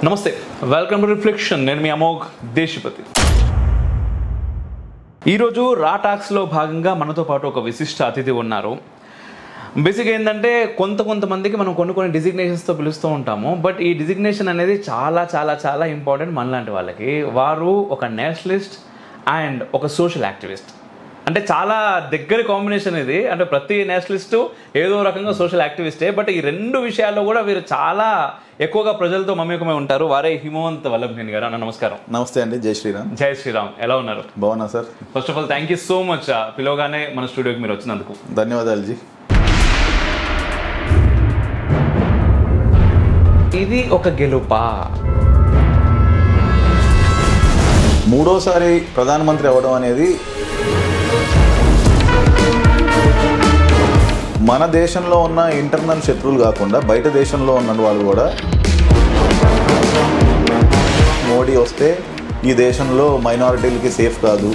నమస్తే, welcome to reflection. నేను మీ అమోఘ్ దేశపతి. ఈరోజు రా టాక్స్లో భాగంగా మనతో పాటు ఒక విశిష్ట అతిథి ఉన్నారు. బేసిక్గా ఏంటంటే కొంతమందికి మనం కొన్ని డిజిగ్నేషన్స్తో పిలుస్తూ ఉంటాము. బట్ ఈ డిజిగ్నేషన్ అనేది చాలా చాలా చాలా ఇంపార్టెంట్ మనలాంటి వాళ్ళకి. వారు ఒక నేషనలిస్ట్ అండ్ ఒక సోషల్ యాక్టివిస్ట్. అంటే చాలా దగ్గర కాంబినేషన్ ఇది. అంటే ప్రతి నేషనలిస్టు ఏదో రకంగా సోషల్ యాక్టివిస్టే. బట్ ఈ రెండు విషయాల్లో కూడా వీరు చాలా ఎక్కువగా ప్రజలతో మమేకమై ఉంటారు. వారే హిమవంత్ వల్లభనేని గారు. అన్న నమస్కారం. నమస్తే అండి. జై శ్రీరామ్. జై శ్రీరామ్. ఎలా ఉన్నారు? బాగున్నా sir. First of all thank you so much. పిలవగానే మన స్టూడియోకి మీరు వచ్చినందుకు ధన్యవాదాలు జీ. ఇది ఒక గెలుపా? మూడోసారి ప్రధానమంత్రి అవ్వడం అనేది మన దేశంలో ఉన్న ఇంటర్నల్ శత్రువులు కాకుండా బయట దేశంలో ఉన్న వాళ్ళు కూడా మోడీ వస్తే ఈ దేశంలో మైనారిటీలకి సేఫ్ కాదు,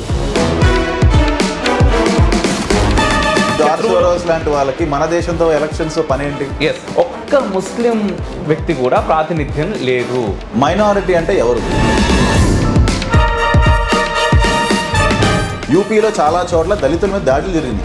జార్జ్ సోరోస్ లాంటి వాళ్ళకి మన దేశంతో ఎలక్షన్స్ పనేంటి? ఎస్, ఒక్క ముస్లిం వ్యక్తి కూడా ప్రాతినిధ్యం లేదు. మైనారిటీ అంటే ఎవరు? యూపీలో చాలా చోట్ల దళితుల మీద దాడులు జరిగింది.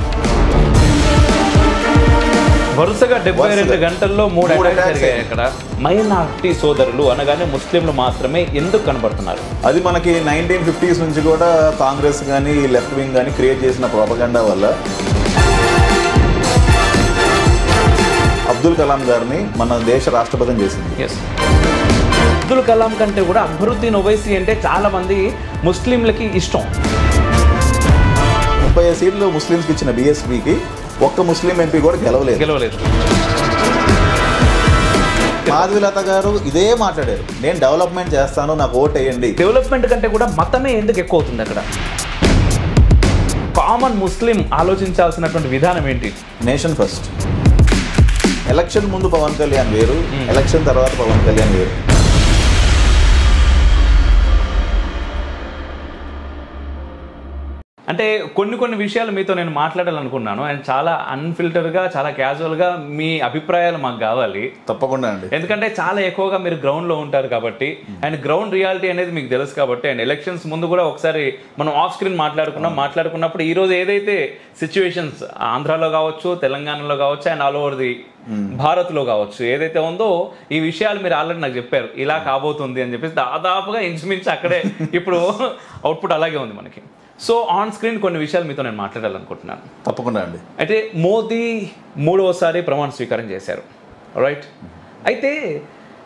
వరుసగా 72 గంటల్లో 3 అటాక్స్ జరిగాయి. అక్కడ మైనారిటీ సోదరులు అనగానే ముస్లింలు మాత్రమే ఎందుకు కనబడుతున్నారు? అది మనకి 1950s నుంచి కూడా కాంగ్రెస్ కానీ లెఫ్ట్ వింగ్ కానీ క్రియేట్ చేసిన ప్రోపగండా వల్ల అబ్దుల్ కలాం గారిని మన దేశ రాష్ట్రపతిని చేసింది. ఎస్, అబ్దుల్ కలాం కంటే కూడా అక్బరుద్దీన్ ఓవైసీ అంటే చాలా మంది ముస్లింలకి ఇష్టం. 35 సీట్లు ముస్లింస్కి ఇచ్చిన బీఎస్పీకి ఒక్క ముస్లిం ఎంపీ కూడా గెలవలేదు. మాధవిలత గారు ఇదే మాట్లాడారు, నేను డెవలప్మెంట్ చేస్తాను, నాకు ఓట్ వేయండి. డెవలప్మెంట్ కంటే కూడా మతమే ఎందుకు ఎక్కువ అవుతుంది అక్కడ? కామన్ ముస్లిం ఆలోచించాల్సినటువంటి విధానం ఏంటి? Nation first. ఎలక్షన్ ముందు పవన్ కళ్యాణ్ వేరు, ఎలక్షన్ తర్వాత పవన్ కళ్యాణ్ వేరు. అంటే కొన్ని విషయాలు మీతో నేను మాట్లాడాలనుకున్నాను. అండ్ చాలా అన్ఫిల్టర్గా, చాలా క్యాజువల్గా మీ అభిప్రాయాలు మాకు కావాలి. తప్పకుండా అండి. ఎందుకంటే చాలా ఎక్కువగా మీరు గ్రౌండ్లో ఉంటారు కాబట్టి, అండ్ గ్రౌండ్ రియాలిటీ అనేది మీకు తెలుసు కాబట్టి. అండ్ ఎలక్షన్స్ ముందు కూడా ఒకసారి మనం ఆఫ్ స్క్రీన్ మాట్లాడుకున్నప్పుడు ఈరోజు ఏదైతే సిచ్యువేషన్స్ ఆంధ్రాలో కావచ్చు, తెలంగాణలో కావచ్చు, అండ్ ఆల్ ఓవర్ ది భారత్లో కావచ్చు ఏదైతే ఉందో, ఈ విషయాలు మీరు ఆల్రెడీ నాకు చెప్పారు ఇలా కాబోతుంది అని చెప్పేసి. దాదాపుగా ఇంచుమించు అక్కడే ఇప్పుడు అవుట్పుట్ అలాగే ఉంది మనకి. సో ఆన్ స్క్రీన్ కొన్ని విషయాలు మీతో నేను మాట్లాడాలనుకుంటున్నాను. తప్పకుండా అండి. అయితే మోదీ 3వసారి ప్రమాణ స్వీకారం చేశారు, రైట్? అయితే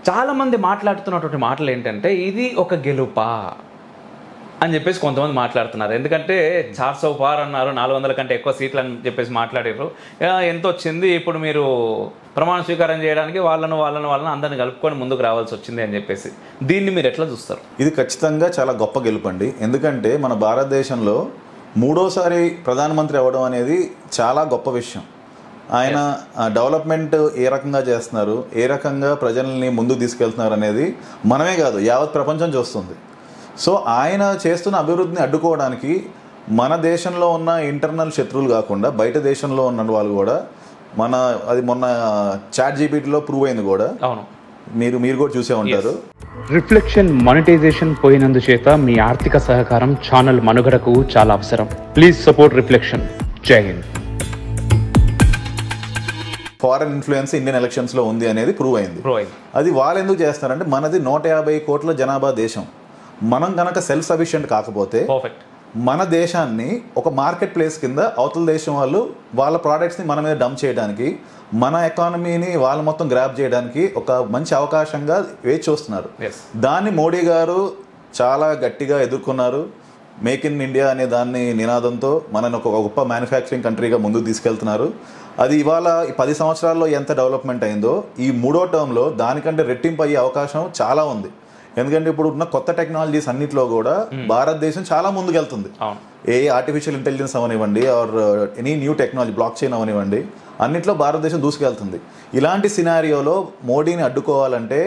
చాలామంది మాట్లాడుతున్నటువంటి మాటలు ఏంటంటే ఇది ఒక గెలుపా అని చెప్పేసి కొంతమంది మాట్లాడుతున్నారు. ఎందుకంటే 400 పార్ అన్నారు, 400 కంటే ఎక్కువ సీట్లు అని చెప్పేసి మాట్లాడారు. ఎంత వచ్చింది ఇప్పుడు మీరు ప్రమాణ స్వీకారం చేయడానికి వాళ్ళను అందరిని కలుపుకొని ముందుకు రావాల్సి వచ్చింది అని చెప్పేసి. దీన్ని మీరు ఎట్లా చూస్తారు? ఇది ఖచ్చితంగా చాలా గొప్ప గెలుపండి. ఎందుకంటే మన భారతదేశంలో మూడోసారి ప్రధానమంత్రి అవ్వడం అనేది చాలా గొప్ప విషయం. ఆయన డెవలప్మెంట్ ఏ రకంగా చేస్తున్నారు, ఏ రకంగా ప్రజల్ని ముందుకు తీసుకెళ్తున్నారు అనేది మనమే కాదు యావత్ ప్రపంచం చూస్తుంది. సో ఆయన చేస్తున్న అభివృద్ధిని అడ్డుకోవడానికి మన దేశంలో ఉన్న ఇంటర్నల్ శత్రువులు కాకుండా బయట దేశంలో ఉన్న వాళ్ళు కూడా అది మొన్న చాట్ జీపీటీలో ప్రూవ్ అయింది కూడా. అవును, మీరు కూడా చూసే ఉంటారు. రిఫ్లెక్షన్ మానిటైజేషన్ పోయినందుచేత మీ ఆర్థిక సహకారం ఛానల్ మనుగడకు చాలా అవసరం. Please support reflection. జై హింద్. ఫారెన్ ఇన్ఫ్లుయెన్స్ ఇండియన్ ఎలక్షన్స్లో ఉంది అనేది ప్రూవ్ అయింది. అది వాళ్ళు ఎందుకు చేస్తున్నారంటే మనది 150 కోట్ల జనాభా దేశం. మనం కనుక సెల్ఫ్ సఫిషియెంట్ కాకపోతే మన దేశాన్ని ఒక మార్కెట్ ప్లేస్ కింద అవతల దేశం వాళ్ళు వాళ్ళ ప్రోడక్ట్స్ని మన మీద డంప్ చేయడానికి, మన ఎకానమీని వాళ్ళు మొత్తం గ్రాప్ చేయడానికి ఒక మంచి అవకాశంగా వేచి చూస్తున్నారు. దాన్ని మోడీ గారు చాలా గట్టిగా ఎదుర్కొన్నారు. మేక్ ఇన్ ఇండియా అనే దాన్ని నినాదంతో మనని ఒక గొప్ప మ్యానుఫ్యాక్చరింగ్ కంట్రీగా ముందుకు తీసుకెళ్తున్నారు. అది ఇవాళ 10 సంవత్సరాల్లో ఎంత డెవలప్మెంట్ అయిందో ఈ మూడో టర్మ్లో దానికంటే రెట్టింపు అయ్యే అవకాశం చాలా ఉంది. ఎందుకంటే ఇప్పుడు ఉన్న కొత్త టెక్నాలజీస్ అన్నింటిలో కూడా భారతదేశం చాలా ముందుకెళ్తుంది. ఏ ఆర్టిఫిషియల్ ఇంటెలిజెన్స్ అవనివ్వండి, or any new technology, block chain అవనివ్వండి, అన్నింటిలో భారతదేశం దూసుకెళ్తుంది. ఇలాంటి సినారియోలో మోడీని అడ్డుకోవాలంటే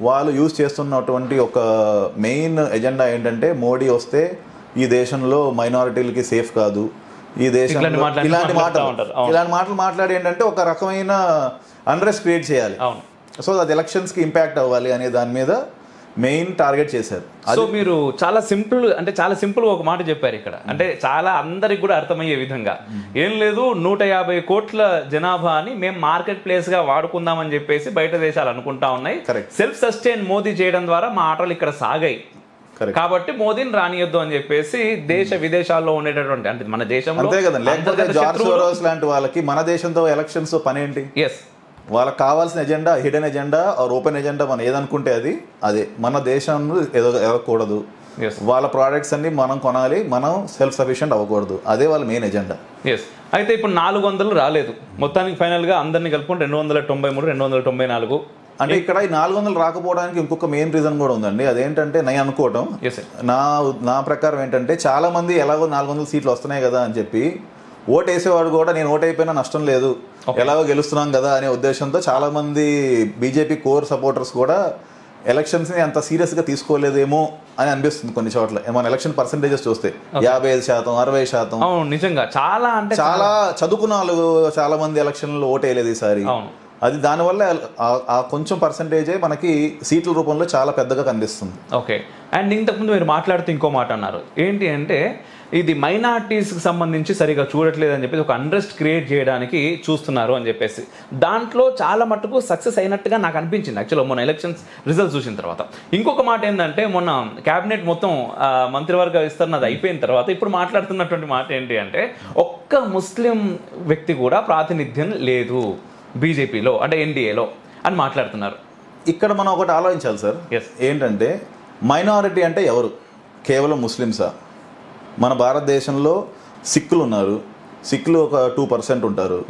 వాళ్ళు యూజ్ చేస్తున్నటువంటి ఒక మెయిన్ ఎజెండా ఏంటంటే మోడీ వస్తే ఈ దేశంలో మైనారిటీలకి సేఫ్ కాదు, ఈ దేశం ఇలాంటి మాటలు మాట్లాడి ఏంటంటే ఒక రకమైన అన్రెస్ట్ క్రియేట్ చేయాలి. సో అది ఎలక్షన్స్కి ఇంపాక్ట్ అవ్వాలి అనే దాని మీద మెయిన్ టార్గెట్ చేశారు. సో మీరు చాలా సింపుల్ ఒక మాట చెప్పారు ఇక్కడ, అంటే చాలా అందరికి కూడా అర్థమయ్యే విధంగా. ఏం లేదు, 150 కోట్ల జనాభాని మేము మార్కెట్ ప్లేస్ గా వాడుకుందామని చెప్పేసి బయట దేశాలు అనుకుంటా ఉన్నాయి. సెల్ఫ్ సస్టైన్ మోదీ చేయడం ద్వారా మా ఆటలు ఇక్కడ సాగాయి కాబట్టి మోదీని రానియొద్దు అని చెప్పేసి దేశ విదేశాల్లో ఉండేటటువంటి, అంటే మన దేశంలో లాంటి వాళ్ళకి మన దేశంతో ఎలక్షన్స్ పనేంటి? వాళ్ళకి కావాల్సిన agenda hidden agenda or open agenda మనం ఏదనుకుంటే అదే మన దేశాన్ని ఎదగకూడదు, వాళ్ళ ప్రోడక్ట్స్ అన్ని మనం కొనాలి, మనం సెల్ఫ్ సఫిషియెంట్ అవ్వకూడదు, అదే వాళ్ళ మెయిన్ ఎజెండా. అయితే ఇప్పుడు 400 రాలేదు, మొత్తానికి ఫైనల్ గా అందరినీ కలుపుకుంటే 293, 294. అంటే ఇక్కడ ఈ 400 రాకపోవడానికి ఇంకొక మెయిన్ రీజన్ కూడా ఉందండి. అదేంటంటే నేను అనుకోవటం, నా ప్రకారం ఏంటంటే చాలా మంది ఎలాగో 400 సీట్లు వస్తున్నాయి కదా అని చెప్పి ఓటు వేసేవాడు కూడా నేను ఓటు అయిపోయినా నష్టం లేదు, ఎలాగో గెలుస్తున్నాం కదా అనే ఉద్దేశంతో చాలా మంది బీజేపీ కోర్ సపోర్టర్స్ కూడా ఎలక్షన్స్ ని అంత సీరియస్ గా తీసుకోలేదేమో అని అనిపిస్తుంది కొన్ని చోట్ల. మన ఎలక్షన్ పర్సెంటేజెస్ చూస్తే 55%, 60%. నిజంగా చాలా చదువుకున్న వాళ్ళు చాలా మంది ఎలక్షన్లో ఓటు వేయలేదు ఈసారి. అది దానివల్ల ఆ కొంచెం పర్సంటేజే మనకి సీట్ల రూపంలో చాలా పెద్దగా కనిపిస్తుంది. ఓకే. అండ్ ఇంతకుముందు మీరు మాట్లాడుతూ ఇంకో మాట అన్నారు, ఏంటి అంటే ఇది మైనారిటీస్కి సంబంధించి సరిగా చూడట్లేదు అని చెప్పేసి ఒక అన్రెస్ట్ క్రియేట్ చేయడానికి చూస్తున్నారు అని చెప్పేసి. దాంట్లో చాలా మట్టుకు సక్సెస్ అయినట్టుగా నాకు అనిపించింది యాక్చువల్గా మొన్న ఎలక్షన్స్ రిజల్ట్స్ చూసిన తర్వాత. ఇంకొక మాట ఏంటంటే మొన్న క్యాబినెట్ మొత్తం మంత్రివర్గ విస్తరణ అది అయిపోయిన తర్వాత ఇప్పుడు మాట్లాడుతున్నటువంటి మాట ఏంటి అంటే ఒక్క ముస్లిం వ్యక్తి కూడా ప్రాతినిధ్యం లేదు బీజేపీలో, అంటే ఎన్డీఏలో అని మాట్లాడుతున్నారు. ఇక్కడ మనం ఒకటి ఆలోచించాలి సార్, ఏంటంటే మైనారిటీ అంటే ఎవరు? కేవలం ముస్లిమ్సా? మన భారతదేశంలో సిక్కులు ఉన్నారు, సిక్కులు ఒక 2% ఉంటారు.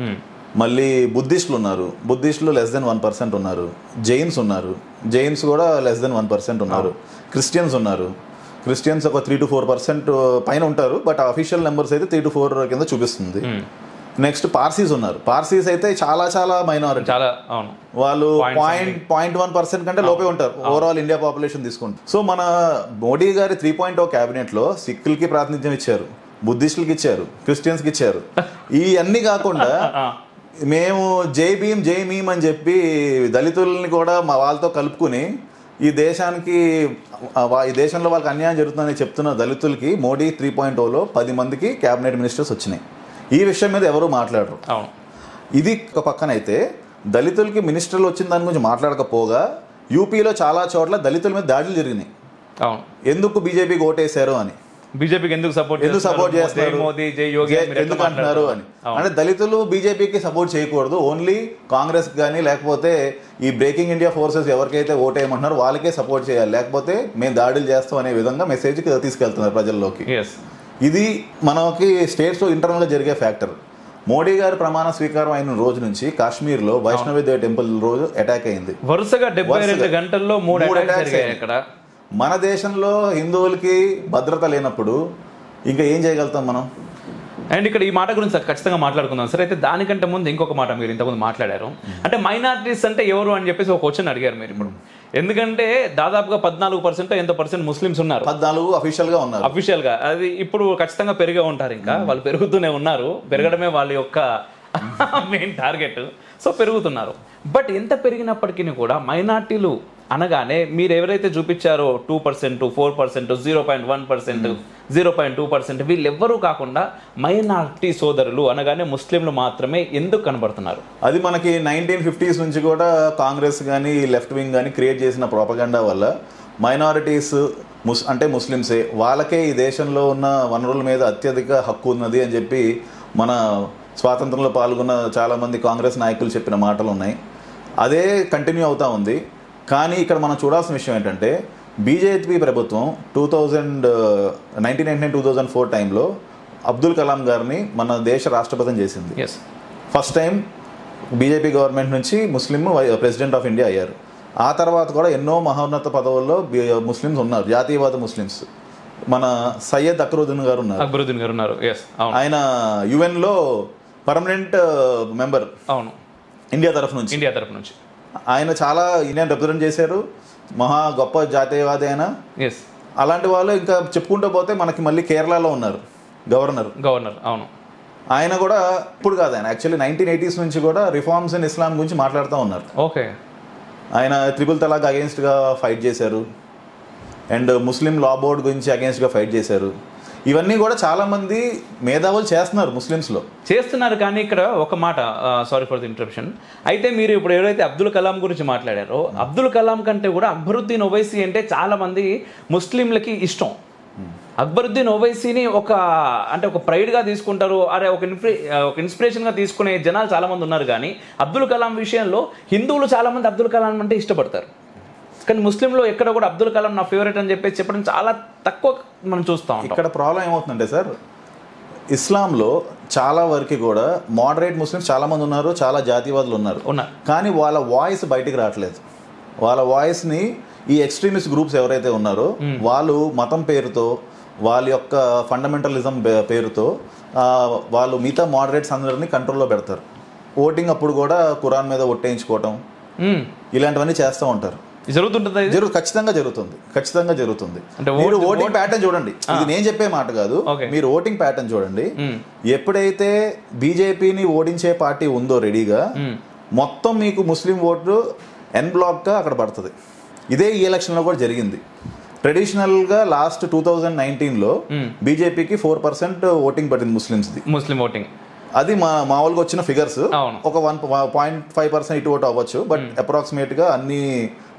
మళ్ళీ బుద్ధిస్టులు ఉన్నారు, బుద్ధిస్టులు <1% ఉన్నారు. జైన్స్ ఉన్నారు, జైన్స్ కూడా <1% ఉన్నారు. క్రిస్టియన్స్ ఉన్నారు, క్రిస్టియన్స్ ఒక 3 to 4% పైన ఉంటారు, బట్ అఫీషియల్ నెంబర్స్ అయితే 3 to 4 కింద చూపిస్తుంది. నెక్స్ట్ పార్సీస్ ఉన్నారు, పార్సీస్ అయితే చాలా మైనారిటీ, వాళ్ళు 0.1% కంటే లోపే ఉంటారు ఓవరాల్ ఇండియా పాపులేషన్ తీసుకుంటే. సో మన మోడీ గారి 3.0 క్యాబినెట్ లో సిక్కులకి ప్రాతినిధ్యం ఇచ్చారు, బుద్ధిస్టులకి ఇచ్చారు, క్రిస్టియన్స్ కి ఇచ్చారు. ఇవన్నీ కాకుండా మేము జై భీమ్ అని చెప్పి దళితుల్ని కూడా మా వాళ్ళతో కలుపుకుని ఈ దేశంలో వాళ్ళకి అన్యాయం జరుగుతుందని చెప్తున్న దళితులకి మోడీ 3.0లో 10 మందికి క్యాబినెట్ మినిస్టర్స్ వచ్చినాయి. ఈ విషయం మీద ఎవరు మాట్లాడరు. ఇది ఒక పక్కనైతే దళితులకి మినిస్టర్లు వచ్చిన దాని గురించి మాట్లాడకపోగా యూపీలో చాలా చోట్ల దళితుల మీద దాడులు జరిగినాయి. ఎందుకు బీజేపీకి ఓటేశారు అని, బీజేపీకి ఎందుకు సపోర్ట్ చేస్తున్నారు, ఎందుకు అంటున్నారు అని. అంటే దళితులు బీజేపీకి సపోర్ట్ చేయకూడదు, ఓన్లీ కాంగ్రెస్ కానీ లేకపోతే ఈ బ్రేకింగ్ ఇండియా ఫోర్సెస్ ఎవరికైతే ఓటేయమంటున్నారో వాళ్ళకే సపోర్ట్ చేయాలి, లేకపోతే మేము దాడులు చేస్తాం అనే విధంగా మెసేజ్ తీసుకెళ్తున్నారు ప్రజల్లోకి. ఇది మనకి స్టేట్స్లో ఇంటర్నల్గా జరిగే ఫ్యాక్టర్. మోడీ గారి ప్రమాణ స్వీకారం అయిన రోజు నుంచి కాశ్మీర్లో వైష్ణవి టెంపుల్ రోజు అటాక్ అయింది, వరుసగా 72 గంటల్లో 3 అటాక్స్ అయ్యాయి. మన దేశంలో హిందువులకి భద్రత లేనప్పుడు ఇంకా ఏం చేయగలుగుతాం మనం? అండ్ ఇక్కడ ఈ మాట గురించి ఖచ్చితంగా మాట్లాడుకుందాం సార్. అయితే దానికంటే ముందు ఇంకొక మాట మీరు ఇంతకుముందు మాట్లాడారు, అంటే మైనారిటీస్ అంటే ఎవరు అని చెప్పేసి ఒక క్వశ్చన్ అడిగారు మీరు ఇప్పుడు. ఎందుకంటే దాదాపుగా 14% ఎంతో పర్సెంట్ ముస్లిమ్స్ ఉన్నారు, 14 అఫీషియల్ గా. అది ఇప్పుడు ఖచ్చితంగా పెరిగే ఉంటారు, ఇంకా వాళ్ళు పెరుగుతూనే ఉన్నారు, పెరగడమే వాళ్ళ యొక్క మెయిన్ టార్గెట్. సో పెరుగుతున్నారు. బట్ ఎంత పెరిగినప్పటికీ కూడా మైనార్టీలు అనగానే మీరు ఎవరైతే చూపించారో 2%, 4%, 0.1%, 0.2% వీళ్ళెవ్వరూ కాకుండా మైనార్టీ సోదరులు అనగానే ముస్లింలు మాత్రమే ఎందుకు కనబడుతున్నారు? అది మనకి 1950s నుంచి కూడా కాంగ్రెస్ కానీ లెఫ్ట్ వింగ్ కానీ క్రియేట్ చేసిన ప్రోపగండా వల్ల మైనారిటీస్ అంటే ముస్లిమ్సే, వాళ్ళకే ఈ దేశంలో ఉన్న వనరుల మీద అత్యధిక హక్కు ఉన్నది అని చెప్పి మన స్వాతంత్రంలో పాల్గొన్న చాలామంది కాంగ్రెస్ నాయకులు చెప్పిన మాటలు ఉన్నాయి. అదే కంటిన్యూ అవుతూ ఉంది. కానీ ఇక్కడ మనం చూడాల్సిన విషయం ఏంటంటే బీజేపీ ప్రభుత్వం 1999-2004 టైంలో అబ్దుల్ కలాం గారిని మన దేశ రాష్ట్రపతిని చేసింది. ఫస్ట్ టైం బీజేపీ గవర్నమెంట్ నుంచి ముస్లిం ప్రెసిడెంట్ ఆఫ్ ఇండియా అయ్యారు. ఆ తర్వాత కూడా ఎన్నో మహోన్నత పదవుల్లో ముస్లిమ్స్ ఉన్నారు, జాతీయవాద ముస్లిమ్స్. మన సయ్యద్ అక్బరుద్దీన్ గారు ఉన్నారు, ఆయన యుఎన్లో పర్మనెంట్ మెంబర్ ఇండియా తరఫు నుంచి. ఆయన చాలా ఇండియాని రిప్రజెంట్ చేశారు, మహా గొప్ప జాతీయవాది ఆయన. అలాంటి వాళ్ళు ఇంకా చెప్పుకుంటూ పోతే మనకి మళ్ళీ కేరళలో ఉన్నారు గవర్నర్. అవును, ఆయన కూడా ఇప్పుడు కాదు, ఆయన యాక్చువల్లీ 1980s నుంచి కూడా రిఫార్మ్స్ ఇన్ ఇస్లాం గురించి మాట్లాడుతూ ఉన్నారు. ఓకే. ఆయన 3 తలాక్ అగేన్స్ట్గా ఫైట్ చేశారు. అండ్ ముస్లిం లా బోర్డ్ గురించి అగేన్స్ట్గా ఫైట్ చేశారు. ఇవన్నీ కూడా చాలా మంది మేధావులు చేస్తున్నారు ముస్లిమ్స్లో చేస్తున్నారు. కానీ ఇక్కడ ఒక మాట, సారీ ఫర్ ది ఇంటరప్షన్, అయితే మీరు ఇప్పుడు ఎవరైతే అబ్దుల్ కలాం గురించి మాట్లాడారో, అబ్దుల్ కలాం కంటే కూడా అక్బరుద్దీన్ ఓవైసీ అంటే చాలా మంది ముస్లింలకి ఇష్టం. అక్బరుద్దీన్ ఓవైసీని ఒక ప్రైడ్గా తీసుకుంటారు, అరే ఒక ఇన్స్పిరేషన్గా తీసుకునే జనాలు చాలామంది ఉన్నారు. కానీ అబ్దుల్ కలాం విషయంలో హిందువులు చాలామంది అబ్దుల్ కలాం అంటే ఇష్టపడతారు. కానీ ముస్లింలో ఎక్కడ కూడా అబ్దుల్ కలాం నా ఫేవరెట్ అని చెప్పేసి చెప్పడం చాలా తక్కువ మనం చూస్తాం. ఇక్కడ ప్రాబ్లం ఏమవుతుందంటే సార్, ఇస్లాంలో చాలా వరకు కూడా మోడరేట్ ముస్లిమ్స్ చాలామంది ఉన్నారు, చాలా జాతీయవాదులు ఉన్నారు. కానీ వాళ్ళ వాయిస్ బయటికి రావట్లేదు. వాళ్ళ వాయిస్ని ఈ ఎక్స్ట్రీమిస్ట్ గ్రూప్స్ ఎవరైతే ఉన్నారో వాళ్ళు మతం పేరుతో, వాళ్ళ యొక్క ఫండమెంటలిజం పేరుతో వాళ్ళు మిగతా మోడరేట్స్ అందరినీ కంట్రోల్లో పెడతారు. ఓటింగ్ అప్పుడు కూడా ఖురాన్ మీద ఒట్టేయించుకోవటం ఇలాంటివన్నీ చేస్తూ ఉంటారు. ఖచ్చితంగా జరుగుతుంది. మీరు ఓటింగ్ ప్యాటర్న్ చూడండి, ఇది నేను చెప్పే మాట కాదు, మీరు ఓటింగ్ ప్యాటర్న్ చూడండి. ఎప్పుడైతే బీజేపీని ఓడించే పార్టీ ఉందో రెడీగా, మొత్తం మీకు ముస్లిం ఓట్లు ఎన్ బ్లాక్ గా అక్కడ పడుతుంది. ఇదే ఈ ఎలక్షన్ లో కూడా జరిగింది. ట్రెడిషనల్ గా లాస్ట్ 2019లో బీజేపీకి 4% ఓటింగ్ పడింది ముస్లిం ఓటింగ్. అది మామూలుగా వచ్చిన ఫిగర్స్. ఒక 1.5% ఇటు ఓటు అవ్వచ్చు, బట్ అప్రాక్సిమేట్ గా అన్ని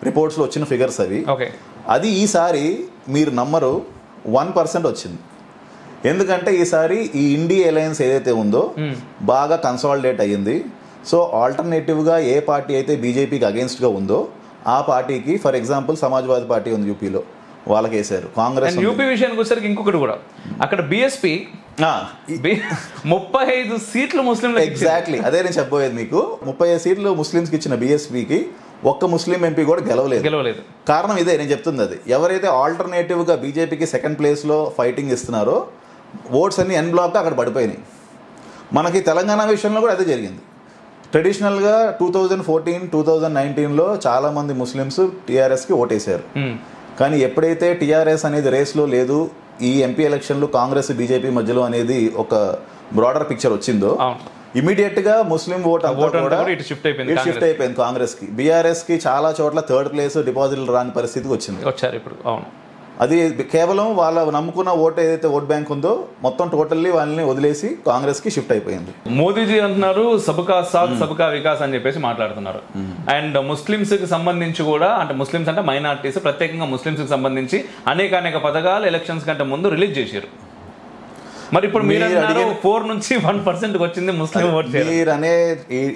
రిపోర్ట్స్ లో వచ్చిన ఫిగర్స్ అవి. అది ఈసారి మీరు నమ్మరు 1% వచ్చింది. ఎందుకంటే ఈసారి ఈ ఇండియా అలయన్స్ ఏదైతే ఉందో బాగా కన్సాలిడేట్ అయ్యింది. సో ఆల్టర్నేటివ్ గా ఏ పార్టీ అయితే బీజేపీకి అగేన్స్ట్ గా ఉందో ఆ పార్టీకి, ఫర్ ఎగ్జాంపుల్ సమాజ్వాదీ పార్టీ ఉంది యూపీలో, వాళ్ళకి వేశారు. కాంగ్రెస్ యూపీ విషయానికి వచ్చేసరికి ఇంకొకటి కూడా, అక్కడ బీఎస్పీ 35 సీట్లు ముస్లిం. ఎగ్జాక్ట్లీ అదే నేను చెప్పబోయేది మీకు. 35 సీట్లు ముస్లింస్ కి ఇచ్చిన బీఎస్పీకి ఒక్క ముస్లిం ఎంపీ కూడా గెలవలేదు. కారణం ఇదే నేను చెప్తుంది. అది ఎవరైతే ఆల్టర్నేటివ్ గా బీజేపీకి సెకండ్ ప్లేస్ లో ఫైటింగ్ ఇస్తున్నారో ఓట్స్ అన్ని ఎన్ బ్లాక్ గా అక్కడ పడిపోయినాయి. మనకి తెలంగాణ విషయంలో కూడా అదే జరిగింది. ట్రెడిషనల్గా 2014, 2019లో చాలా మంది ముస్లిమ్స్ టీఆర్ఎస్కి ఓటేశారు. కానీ ఎప్పుడైతే టీఆర్ఎస్ అనేది రేస్లో లేదు, ఈ ఎంపీ ఎలక్షన్లు కాంగ్రెస్ బీజేపీ మధ్యలో అనేది ఒక బ్రాడర్ పిక్చర్ వచ్చిందో, ఇమీడియట్ గా ముస్లిం ఓట్ అంతా కూడా షిఫ్ట్ అయిపోయింది కాంగ్రెస్ కి. బీఆర్ఎస్ కి చాలా చోట్ల 3rd ప్లేస్ డిపాజిట్లు రాని పరిస్థితికి వచ్చారు ఇప్పుడు. అది కేవలం వాళ్ళ నమ్ముకున్న ఓటు ఏదైతే ఓట్ బ్యాంక్ ఉందో మొత్తం టోటల్లీ వాళ్ళని వదిలేసి కాంగ్రెస్ కి షిఫ్ట్ అయిపోయింది. మోదీజీ అంటున్నారు సబ్కా సాత్ సబ్కా వికాస్ అని చెప్పేసి మాట్లాడుతున్నారు. అండ్ ముస్లిమ్స్ కి సంబంధించి కూడా, అంటే ముస్లిమ్స్ అంటే మైనారిటీస్, ప్రత్యేకంగా ముస్లిమ్స్ కి సంబంధించి అనేక పథకాలు ఎలక్షన్స్ కంటే ముందు రిలీజ్ చేశారు. మరి ఇప్పుడు మీరు 4 నుంచి 1% వచ్చింది ముస్లిం ఓట్. మీరు అనే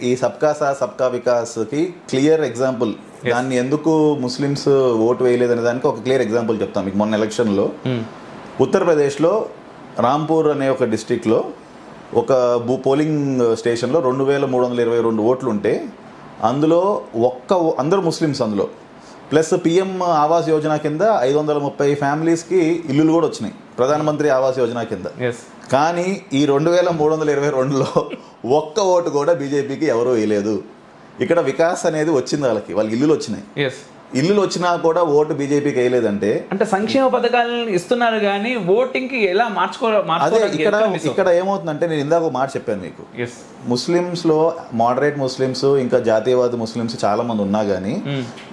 ఈ సబ్కా సాత్ సబ్కా వికాస్ కి క్లియర్ ఎగ్జాంపుల్, దాన్ని ఎందుకు ముస్లిమ్స్ ఓటు వేయలేదనే దానికి ఒక క్లియర్ ఎగ్జాంపుల్ చెప్తాను మీకు. మొన్న ఎలక్షన్లో ఉత్తరప్రదేశ్లో రాంపూర్ అనే ఒక డిస్టిక్లో ఒక పోలింగ్ స్టేషన్లో 2322 ఓట్లు ఉంటే అందులో అందరూ ముస్లిమ్స్, అందులో ప్లస్ పిఎం ఆవాస్ యోజన కింద 530 ఫ్యామిలీస్కి ఇల్లులు కూడా వచ్చినాయి, ప్రధానమంత్రి ఆవాస్ యోజన కింద. కానీ ఈ 2322లో ఒక్క ఓటు కూడా బీజేపీకి ఎవరూ వేయలేదు. ఇక్కడ వికాస్ అనేది వచ్చింది, వాళ్ళకి ఇల్లులు వచ్చినాయి. ఇల్లులు వచ్చినా కూడా ఓటు బీజేపీకి వేయలేదంటే, అంటే సంక్షేమ పథకాలను ఇస్తున్నారు కానీ ఓటింగ్ కి ఎలా అదే ఇక్కడ ఏమవుతుందంటే, నేను ఇందాక ఒక మాట చెప్పాను మీకు, ముస్లిమ్స్ లో మోడరేట్ ముస్లిమ్స్ ఇంకా జాతీయవాద ముస్లిమ్స్ చాలా మంది ఉన్నా కానీ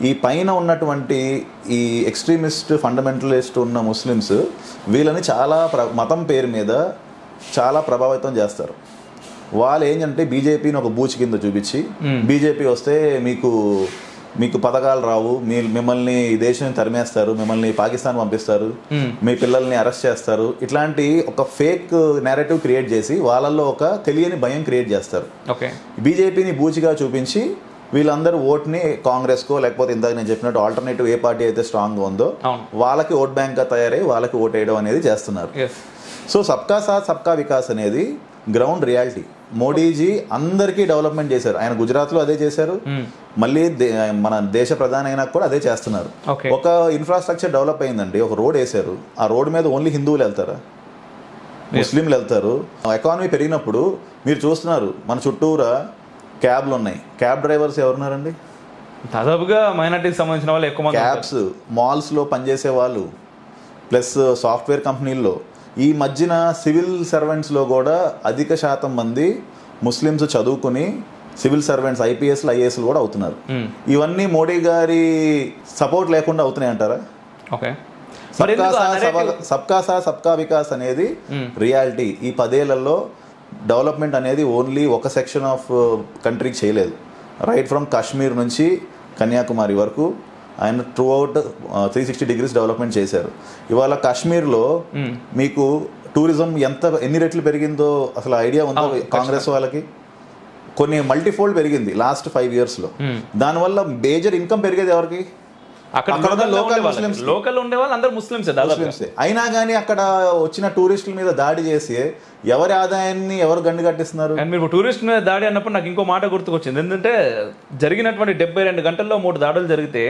ఈ పైన ఉన్నటువంటి ఈ ఎక్స్ట్రీమిస్ట్ ఫండమెంటలిస్ట్ ఉన్న ముస్లిమ్స్ వీళ్ళని చాలా మతం పేరు మీద చాలా ప్రభావితం చేస్తారు. వాళ్ళు ఏంటంటే బీజేపీని ఒక బూచి కింద చూపించి, బీజేపీ వస్తే మీకు పథకాలు రావు, మిమ్మల్ని ఈ దేశం తరిమేస్తారు, మిమ్మల్ని పాకిస్తాన్ పంపిస్తారు, మీ పిల్లల్ని అరెస్ట్ చేస్తారు, ఇట్లాంటి ఒక ఫేక్ నేరేటివ్ క్రియేట్ చేసి వాళ్ళల్లో ఒక తెలియని భయం క్రియేట్ చేస్తారు. బీజేపీని బూచిగా చూపించి వీళ్ళందరూ ఓట్ని కాంగ్రెస్కో లేకపోతే ఇందాక నేను చెప్పినట్టు ఆల్టర్నేటివ్ ఏ పార్టీ అయితే స్ట్రాంగ్గా ఉందో వాళ్ళకి ఓట్ బ్యాంక్గా తయారై వాళ్ళకి ఓట్ వేయడం అనేది చేస్తున్నారు. సో సబ్కా సాత్ సబ్కా వికాస్ అనేది గ్రౌండ్ రియాలిటీ. మోడీజీ అందరికీ డెవలప్మెంట్ చేశారు. ఆయన గుజరాత్లో అదే చేశారు, మళ్ళీ మన దేశ ప్రధాని అయినా కూడా అదే చేస్తున్నారు. ఒక ఇన్ఫ్రాస్ట్రక్చర్ డెవలప్ అయిందండి, ఒక రోడ్ వేశారు, ఆ రోడ్ మీద ఓన్లీ హిందువులు వెళ్తారా, ముస్లింలు వెళ్తారు. ఎకానమీ పెరిగినప్పుడు మీరు చూస్తున్నారు మన చుట్టూరా క్యాబ్లు ఉన్నాయి, క్యాబ్ డ్రైవర్స్ ఎవరున్నారండి? దాదాపుగా మైనారిటీకి సంబంధించిన వాళ్ళు ఎక్కువ. క్యాబ్స్, మాల్స్లో పనిచేసే వాళ్ళు, ప్లస్ సాఫ్ట్వేర్ కంపెనీల్లో. ఈ మధ్యన సివిల్ సర్వెంట్స్లో కూడా అధిక శాతం మంది ముస్లిమ్స్ చదువుకుని సివిల్ సర్వెంట్స్, ఐపీఎస్లు, ఐఏఎస్లు కూడా అవుతున్నారు. ఇవన్నీ మోడీ గారి సపోర్ట్ లేకుండా అవుతున్నాయి అంటారా? సబ్కా సాత్ సబ్కా వికాస్ అనేది రియాలిటీ. ఈ 10 ఏళ్లలో డెవలప్మెంట్ అనేది ఓన్లీ ఒక సెక్షన్ ఆఫ్ కంట్రీకి చేయలేదు. రైట్ ఫ్రమ్ కాశ్మీర్ నుంచి కన్యాకుమారి వరకు ఆయన త్రూ అవుట్ 360 degrees డెవలప్మెంట్ చేశారు. ఇవాళ కాశ్మీర్లో మీకు టూరిజం ఎన్ని రెట్లు పెరిగిందో అసలు ఐడియా ఉందో కాంగ్రెస్ వాళ్ళకి? కొన్ని మల్టీఫోల్డ్ పెరిగింది లాస్ట్ 5 yearsలో. దానివల్ల మేజర్ ఇన్కమ్ పెరిగేది ఎవరికి? లోకల్ ఉండే వాళ్ళు అందరూ ముస్లిమ్సే. అయినా కానీ అక్కడ వచ్చిన టూరిస్టుల మీద దాడి చేసి ఎవరి ఆదాయాన్ని ఎవరు గండి కట్టిస్తున్నారు? మీరు టూరిస్ట్ మీద దాడి అన్నప్పుడు నాకు ఇంకో మాట గుర్తుకొచ్చింది. ఎందుకంటే జరిగినటువంటి 72 గంటల్లో 3 దాడులు జరిగితే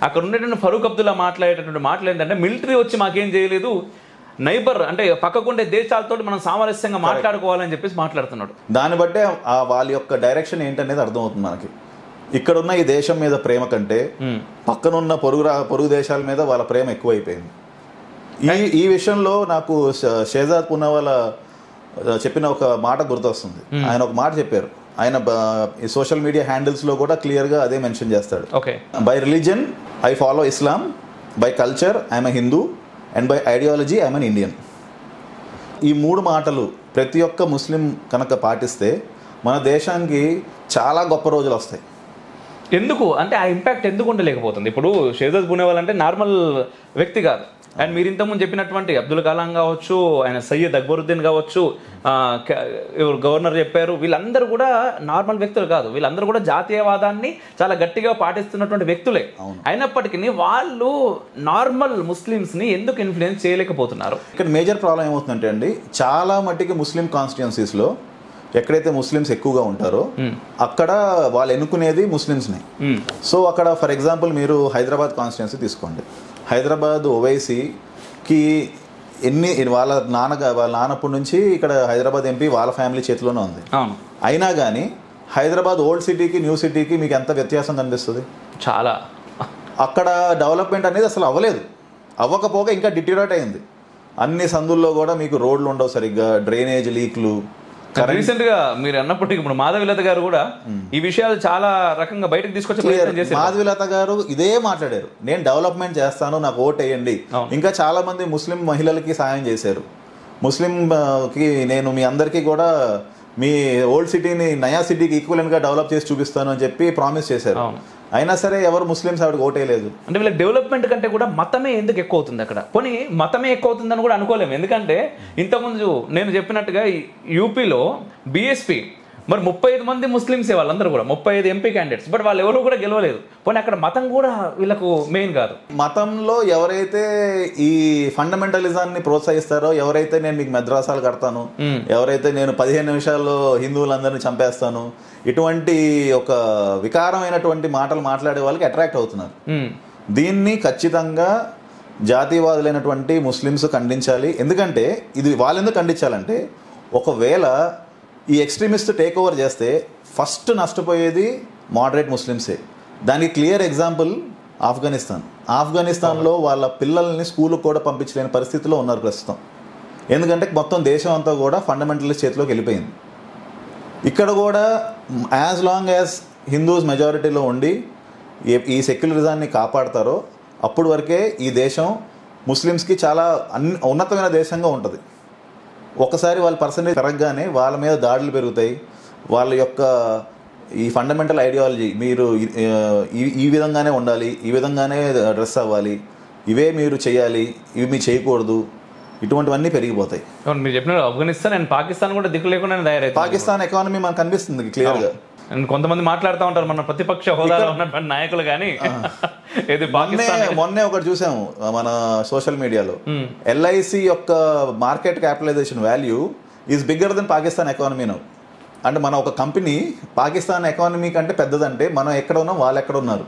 అక్కడ ఉండేటువంటి ఫరూక్ అబ్దుల్లా మాట్లాడేటటువంటి మాటలు ఏంటంటే మిలిటరీ వచ్చి మాకేం చేయలేదు, నైబర్ అంటే పక్కకుండే దేశాలతో మనం సామరస్యంగా మాట్లాడుకోవాలని చెప్పేసి మాట్లాడుతున్నాడు. దాన్ని బట్టే వాళ్ళ యొక్క డైరెక్షన్ ఏంటనేది అర్థమవుతుంది మనకి. ఇక్కడున్న ఈ దేశం మీద ప్రేమ కంటే పక్కనున్న పొరుగు దేశాల మీద వాళ్ళ ప్రేమ ఎక్కువైపోయింది. ఈ విషయంలో నాకు షేజాద్ పూనావాలా చెప్పిన ఒక మాట గుర్తొస్తుంది. ఆయన ఒక మాట చెప్పారు. ఆయన సోషల్ మీడియా హ్యాండిల్స్లో కూడా క్లియర్గా అదే మెన్షన్ చేస్తాడు. By religion I follow Islam, by culture I'm a Hindu, and by ideology I'm N Indian. ఈ 3 మాటలు ప్రతి ఒక్క ముస్లిం కనుక పాటిస్తే మన దేశానికి చాలా గొప్ప రోజులు వస్తాయి. ఎందుకు అంటే ఆ ఇంపాక్ట్ ఎందుకు ఉండలేకపోతుంది? ఇప్పుడు షేజాద్ పూనావాలా అంటే నార్మల్ వ్యక్తి కాదు. అండ్ మీరు ఇంతకుముందు చెప్పినటువంటి అబ్దుల్ కలాం కావచ్చు, ఆయన సయ్యద్ అక్బరుద్దీన్ కావచ్చు, గవర్నర్ చెప్పారు, వీళ్ళందరూ కూడా నార్మల్ వ్యక్తులు కాదు. వీళ్ళందరూ కూడా జాతీయవాదాన్ని చాలా గట్టిగా పాటిస్తున్నటువంటి వ్యక్తులే. అయినప్పటికీ వాళ్ళు నార్మల్ ముస్లిమ్స్ని ఎందుకు ఇన్ఫ్లుయెన్స్ చేయలేకపోతున్నారు? ఇక్కడ మేజర్ ప్రాబ్లం ఏమవుతుందంటే అండి, చాలా మట్టికి ముస్లిం కాన్స్టిట్యుయెన్సీస్లో ఎక్కడైతే ముస్లిమ్స్ ఎక్కువగా ఉంటారో అక్కడ వాళ్ళు ఎన్నుకునేది ముస్లిమ్స్ని. సో అక్కడ ఫర్ ఎగ్జాంపుల్ మీరు హైదరాబాద్ కాన్స్టిట్యున్సీ తీసుకోండి. హైదరాబాద్ ఓవైసీకి వాళ్ళ నాన్నప్పటి నుంచి ఇక్కడ హైదరాబాద్ ఎంపీ వాళ్ళ ఫ్యామిలీ చేతిలోనే ఉంది. అయినా కానీ హైదరాబాద్ ఓల్డ్ సిటీకి న్యూ సిటీకి మీకు ఎంత వ్యత్యాసం కనిపిస్తుంది? చాలా. అక్కడ డెవలప్మెంట్ అనేది అసలు అవ్వలేదు. అవ్వకపోగా ఇంకా డిటీరియేట్ అయింది. అన్ని సందుల్లో కూడా మీకు రోడ్లు ఉండవు సరిగ్గా, డ్రైనేజ్ లీక్లు. రీసెంట్ గా మీరు అన్నప్పటికీ ఇప్పుడు మాధవీలత గారు కూడా ఈ విషయాలు చాలా రకంగా బయటకు తీసుకొచ్చి మాధవీలత గారు ఇదే మాట్లాడారు. నేను డెవలప్మెంట్ చేస్తాను, నాకు ఓట్ వేయండి. ఇంకా చాలా మంది ముస్లిం మహిళలకి సాయం చేశారు. ముస్లింకి నేను మీ అందరికీ కూడా మీ ఓల్డ్ సిటీని నయా సిటీకి ఈక్వలెంట్ గా డెవలప్ చేసి చూపిస్తాను అని చెప్పి ప్రామిస్ చేశారు. అయినా సరే ఎవరు ముస్లిమ్స్ ఆవిడకి ఓటేయలేదు. అంటే వీళ్ళకి డెవలప్మెంట్ కంటే కూడా మతమే ఎందుకు ఎక్కువ అవుతుంది అక్కడ? పోనీ మతమే ఎక్కువ అవుతుందని కూడా అనుకోలేము. ఎందుకంటే ఇంతకుముందు నేను చెప్పినట్టుగా యూపీలో బీఎస్పీ మరి 35 మంది ముస్లిమ్సే వాళ్ళందరూ కూడా 35 ఎంపీ క్యాండిడేట్స్, బట్ వాళ్ళు ఎవరు కూడా గెలవలేదు. పోనీ అక్కడ మతం కూడా వీళ్ళకు మెయిన్ కాదు. మతంలో ఎవరైతే ఈ ఫండమెంటలిజాన్ని ప్రోత్సహిస్తారో, ఎవరైతే నేను మీకు మద్రాసాలు కడతాను, ఎవరైతే నేను 15 నిమిషాల్లో హిందువులందరినీ చంపేస్తాను, ఇటువంటి ఒక వికారమైనటువంటి మాటలు మాట్లాడే వాళ్ళకి అట్రాక్ట్ అవుతున్నారు. దీన్ని ఖచ్చితంగా జాతీయవాదులైనటువంటి ముస్లిమ్స్ ఖండించాలి. ఎందుకంటే ఇది వాళ్ళెందుకు ఖండించాలంటే, ఒకవేళ ఈ ఎక్స్ట్రీమిస్ట్ టేక్ ఓవర్ చేస్తే ఫస్ట్ నష్టపోయేది మోడరేట్ ముస్లిమ్సే. దానికి క్లియర్ ఎగ్జాంపుల్ ఆఫ్ఘనిస్తాన్లో వాళ్ళ పిల్లల్ని స్కూల్కి కూడా పంపించలేని పరిస్థితిలో ఉన్నారు ప్రస్తుతం. ఎందుకంటే మొత్తం దేశం అంతా కూడా ఫండమెంటలిస్ట్ చేతిలోకి వెళ్ళిపోయింది. ఇక్కడ కూడా యాజ్ లాంగ్ యాజ్ హిందూస్ మెజారిటీలో ఉండి ఈ సెక్యులరిజాన్ని కాపాడతారో అప్పుడు వరకే ఈ దేశం ముస్లిమ్స్కి చాలా ఉన్నతమైన దేశంగా ఉంటుంది. ఒకసారి వాళ్ళ పర్సంటేజ్ పెరగగానే వాళ్ళ మీద దాడులు పెరుగుతాయి. వాళ్ళ యొక్క ఈ ఫండమెంటల్ ఐడియాలజీ, మీరు ఈ విధంగానే ఉండాలి, ఈ విధంగానే డ్రెస్ అవ్వాలి, ఇవే మీరు చేయాలి, ఇవి మీరు చేయకూడదు, ఇటువంటివన్నీ పెరిగిపోతాయి. మీరు చెప్పిన ఆఫ్ఘనిస్తాన్ అండ్ పాకిస్తాన్ కూడా దిక్కు లేకుండా తయారైంది. పాకిస్తాన్ ఎకానమీ మనకు కనిపిస్తుంది క్లియర్గా. కొంతమంది మాట్లాడుతూ ఉంటారు మన ప్రతిపక్ష హోదాలో ఉన్నటువంటి నాయకులు, కానీ మొన్నే ఒకటి చూసాము మన సోషల్ మీడియాలో. ఎల్ఐసి యొక్క market capitalization value is bigger than Pakistan economy now. అంటే మన ఒక కంపెనీ పాకిస్తాన్ ఎకానమీ కంటే పెద్దదంటే మనం ఎక్కడ ఉన్నాం, వాళ్ళు ఎక్కడ ఉన్నారు,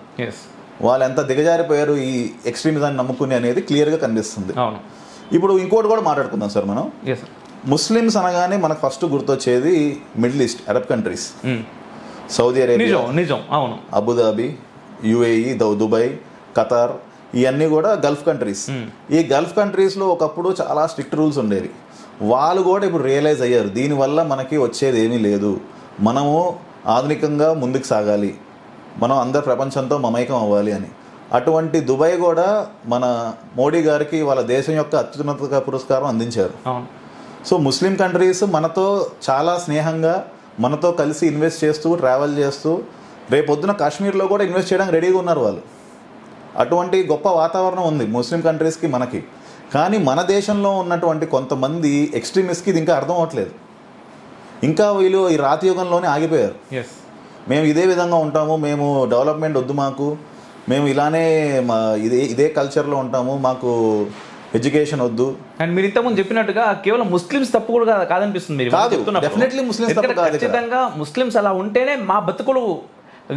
వాళ్ళు ఎంత దిగజారిపోయారు ఈ ఎక్స్ట్రీమిజాన్ని నమ్ముకుని అనేది క్లియర్గా కనిపిస్తుంది. ఇప్పుడు ఇంకోటి కూడా మాట్లాడుకుందాం సార్. మనం ముస్లిమ్స్ అనగానే మనకు ఫస్ట్ గుర్తొచ్చేది middle east, Arab countries, Saudi Arabia, అవును, అబుదాబి, యుఏఈ, దుబాయ్, ఖతార్, ఇవన్నీ కూడా గల్ఫ్ కంట్రీస్. ఈ గల్ఫ్ కంట్రీస్లో ఒకప్పుడు చాలా స్ట్రిక్ట్ రూల్స్ ఉండేవి. వాళ్ళు కూడా ఇప్పుడు రియలైజ్ అయ్యారు దీనివల్ల మనకి వచ్చేది ఏమీ లేదు, మనము ఆధునికంగా ముందుకు సాగాలి, మనం అందరు ప్రపంచంతో మమైకం అవ్వాలి అని. అటువంటి దుబాయ్ కూడా మన మోడీ గారికి వాళ్ళ దేశం యొక్క అత్యున్నత పురస్కారం అందించారు. సో ముస్లిం కంట్రీస్ మనతో చాలా స్నేహంగా మనతో కలిసి ఇన్వెస్ట్ చేస్తూ ట్రావెల్ చేస్తూ రేపొద్దున కాశ్మీర్లో కూడా ఇన్వెస్ట్ చేయడానికి రెడీగా ఉన్నారు వాళ్ళు. అటువంటి గొప్ప వాతావరణం ఉంది ముస్లిం కంట్రీస్కి మనకి. కానీ మన దేశంలో ఉన్నటువంటి కొంతమంది ఎక్స్ట్రీమిస్ట్కి ఇది ఇంకా అర్థం అవ్వట్లేదు. ఇంకా వీళ్ళు ఈ రాతి యుగంలోనే ఆగిపోయారు. మేము ఇదే విధంగా ఉంటాము, మేము డెవలప్మెంట్ వద్దు మాకు, మేము ఇలానే ఇదే కల్చర్లో ఉంటాము, మాకు ఎడ్యుకేషన్ వద్దు. అండ్ మీరు ఇంతకుముందు చెప్పినట్టుగా కేవలం ముస్లిమ్స్ తప్పు కూడా కాదనిపిస్తుంది. ఖచ్చితంగా ముస్లిమ్స్ అలా ఉంటేనే మా బతుకులు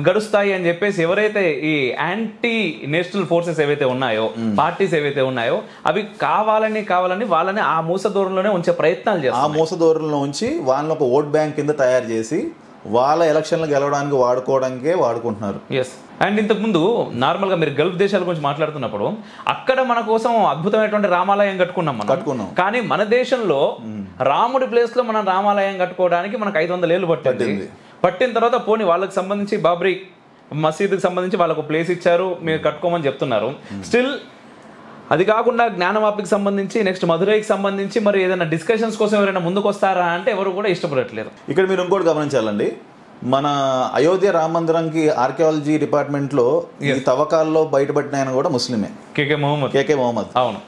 గడుస్తాయి అని చెప్పేసి ఎవరైతే ఈ యాంటీ నేషనల్ ఫోర్సెస్ ఏవైతే ఉన్నాయో, పార్టీస్ ఏవైతే ఉన్నాయో అవి కావాలని వాళ్ళని ఆ మూసధోరణిలోనే ఉంచే ప్రయత్నాలు చేస్తారు. ఆ మూసధోరణిలో ఉంచి వాళ్ళని ఒక ఓట్ బ్యాంక్ కింద తయారు చేసి వాళ్ళ ఎలక్షన్లు గెలవడానికి వాడుకోవడానికే వాడుకుంటున్నారు. అండ్ ఇంతకుముందు నార్మల్గా మీరు గల్ఫ్ దేశాల గురించి మాట్లాడుతున్నప్పుడు అక్కడ మన కోసం అద్భుతమైనటువంటి రామాలయం కట్టుకున్నాం. కానీ మన దేశంలో రాముడి ప్లేస్ లో మనం రామాలయం కట్టుకోవడానికి మనకు 500 ఏళ్ళు పట్టిన తర్వాత పోనీ వాళ్ళకి సంబంధించి బాబ్రీ మసీదుకి సంబంధించి వాళ్ళకు ప్లేస్ ఇచ్చారు, మీరు కట్టుకోమని చెప్తున్నారు. స్టిల్ అది కాకుండా జ్ఞానవాపికి సంబంధించి నెక్స్ట్ మధురైకి సంబంధించి మరి ఏదైనా డిస్కషన్స్ కోసం ఎవరైనా ముందుకు వస్తారా అంటే ఎవరు కూడా ఇష్టపడట్లేదు. ఇక్కడ మీరు ఇంకోటి గమనించాలండి, మన అయోధ్య రామ మందిరంకి ఆర్కియాలజీ డిపార్ట్మెంట్లో ఈ తవ్వకాల్లో బయటపడిన ఆయన కూడా ముస్లిమే, కేకే మొహమ్మద్. అవును,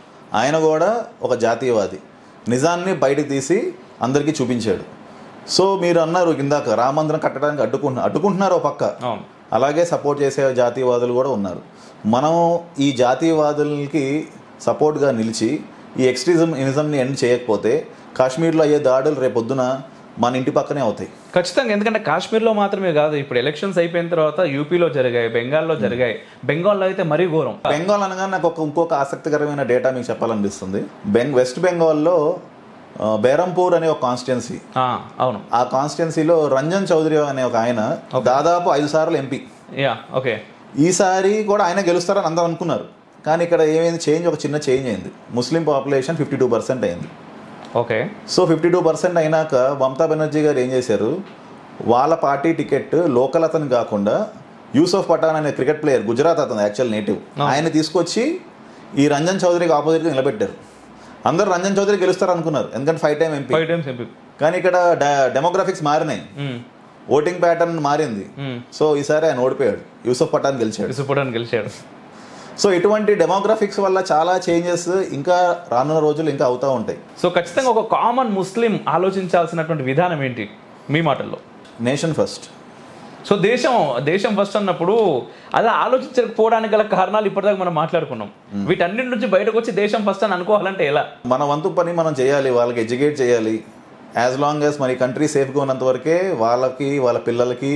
ఆయన కూడా ఒక జాతీయవాది, నిజాన్ని బయటకు తీసి అందరికీ చూపించాడు. సో మీరు అన్నారు ఇందాక రామ మందిరం కట్టడానికి అడ్డుకుంటున్నారు ఒక పక్క, అలాగే సపోర్ట్ చేసే జాతీయవాదులు కూడా ఉన్నారు. మనం ఈ జాతీయవాదులకి సపోర్ట్గా నిలిచి ఈ ఎక్స్ట్రీమిజంని ఎండ్ చేయకపోతే కాశ్మీర్లో అయ్యే దాడులు రేపొద్దున మన ఇంటి పక్కనే అవుతాయి ఖచ్చితంగా. ఎందుకంటే కాశ్మీర్లో మాత్రమే కాదు, ఇప్పుడు ఎలక్షన్స్ అయిపోయిన తర్వాత యూపీలో జరిగాయి, బెంగాల్లో జరిగాయి. బెంగాల్లో అయితే మరీ ఘోరం. బెంగాల్ అనగా నాకు ఇంకొక ఆసక్తికరమైన డేటా మీకు చెప్పాలనిపిస్తుంది. వెస్ట్ బెంగాల్లో బేరంపూర్ అనే ఒక కాన్స్టిట్యున్సీ, అవును, ఆ కాన్స్టిట్యున్సీలో రంజన్ చౌదరి అనే ఒక ఆయన దాదాపు 5 సార్లు ఎంపీ. ఈసారి కూడా ఆయన గెలుస్తారని అందరూ అనుకున్నారు. కానీ ఇక్కడ ఏమైంది, ఒక చిన్న చేంజ్ అయింది. ముస్లిం పాపులేషన్ 52% అయింది. సో 52% అయినాక మమతా బెనర్జీ గారు ఏం చేశారు, వాళ్ళ పార్టీ టికెట్ లోకల్ అతను కాకుండా యూసఫ్ పఠాన్ అనే క్రికెట్ ప్లేయర్, గుజరాత్ అతను యాక్చువల్ నేటివ్, ఆయన తీసుకొచ్చి ఈ రంజన్ చౌదరికి ఆపోజిట్గా నిలబెట్టారు. అందరూ రంజన్ చౌదరి గెలుస్తారు అనుకున్నారు, ఎందుకంటే 5 టైమ్ ఎంపీ. కానీ ఇక్కడ డెమోగ్రాఫిక్స్ మారినాయి, ఓటింగ్ ప్యాటర్న్ మారింది. సో ఈసారి ఆయన ఓడిపోయాడు, యూసఫ్ పఠాన్ గెలిచాడు. సో ఇటువంటి డెమోగ్రాఫిక్స్ వల్ల చాలా చేంజెస్ ఇంకా రానున్న రోజులు ఇంకా అవుతూ ఉంటాయి. సో ఖచ్చితంగా ఒక కామన్ ముస్లిం ఆలోచించాల్సినటువంటి విధానం ఏంటి మీ మాటల్లో? Nation first. సో దేశం ఫస్ట్ అన్నప్పుడు అలా ఆలోచించకపోవడానికి గల కారణాలు ఇప్పటిదాకా మనం మాట్లాడుకున్నాం. వీటన్నిటి నుంచి బయటకు వచ్చి దేశం ఫస్ట్ అని అనుకోవాలంటే ఎలా? మన వంతు పని మనం చేయాలి, వాళ్ళకి ఎడ్యుకేట్ చేయాలి. యాజ్ లాంగ్ యాజ్ మన కంట్రీ సేఫ్గా ఉన్నంత వరకే వాళ్ళకి వాళ్ళ పిల్లలకి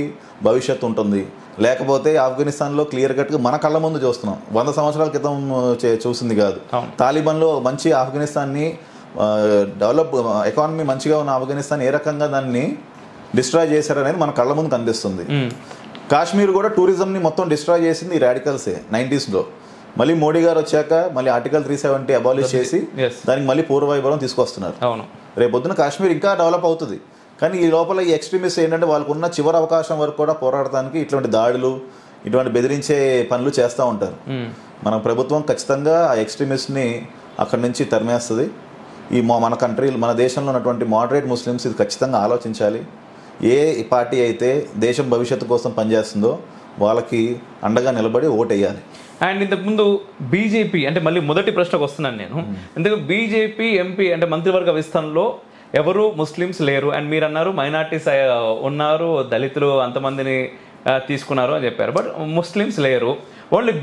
భవిష్యత్తు ఉంటుంది. లేకపోతే ఆఫ్ఘనిస్తాన్లో క్లియర్ కట్గా మన కళ్ళ ముందు చూస్తున్నాం, 100 సంవత్సరాల క్రితం చూసింది కాదు. తాలిబాన్లో మంచి ఆఫ్ఘనిస్తాన్ని డెవలప్ ఎకానమీ మంచిగా ఉన్న ఆఫ్ఘనిస్తాన్ ఏ రకంగా దాన్ని డిస్ట్రాయ్ చేశారనేది మన కళ్ళ ముందు కనిపిస్తుంది. కాశ్మీర్ కూడా టూరిజంని మొత్తం డిస్ట్రాయ్ చేసింది ఈ రాడికల్సే 90s. మళ్ళీ మోడీ గారు వచ్చాక మళ్ళీ ఆర్టికల్ 370 అబాలిష్ చేసి దానికి మళ్ళీ పూర్వవైభవం తీసుకొస్తున్నారు. రేపొద్దున కాశ్మీర్ ఇంకా డెవలప్ అవుతుంది. కానీ ఈ లోపల ఈ ఎక్స్ట్రీమిస్ట్ ఏంటంటే వాళ్ళకు ఉన్న చివరి అవకాశం వరకు కూడా పోరాడటానికి ఇటువంటి దాడులు, ఇటువంటి బెదిరించే పనులు చేస్తూ ఉంటారు. మన ప్రభుత్వం ఖచ్చితంగా ఆ ఎక్స్ట్రీమిస్ట్ని అక్కడి నుంచి తరిమేస్తుంది. మన దేశంలో ఉన్నటువంటి మోడరేట్ ముస్లిమ్స్ ఇది ఖచ్చితంగా ఆలోచించాలి. ఏ పార్టీ అయితే దేశం భవిష్యత్తు కోసం పనిచేస్తుందో వాళ్ళకి అండగా నిలబడి ఓటేయాలి. అండ్ ఇంతకుముందు బీజేపీ అంటే మళ్ళీ మొదటి ప్రశ్నకు వస్తున్నాను నేను. ఎందుకంటే బీజేపీ ఎంపీ అంటే మంత్రివర్గ విస్తరణలో ఎవరు ముస్లిమ్స్ లేరు. అండ్ మీరు అన్నారు మైనార్టీస్ ఉన్నారు, దళితులు అంతమందిని తీసుకున్నారు అని చెప్పారు. బట్ ముస్లిమ్స్ లేరు. ఓన్లీ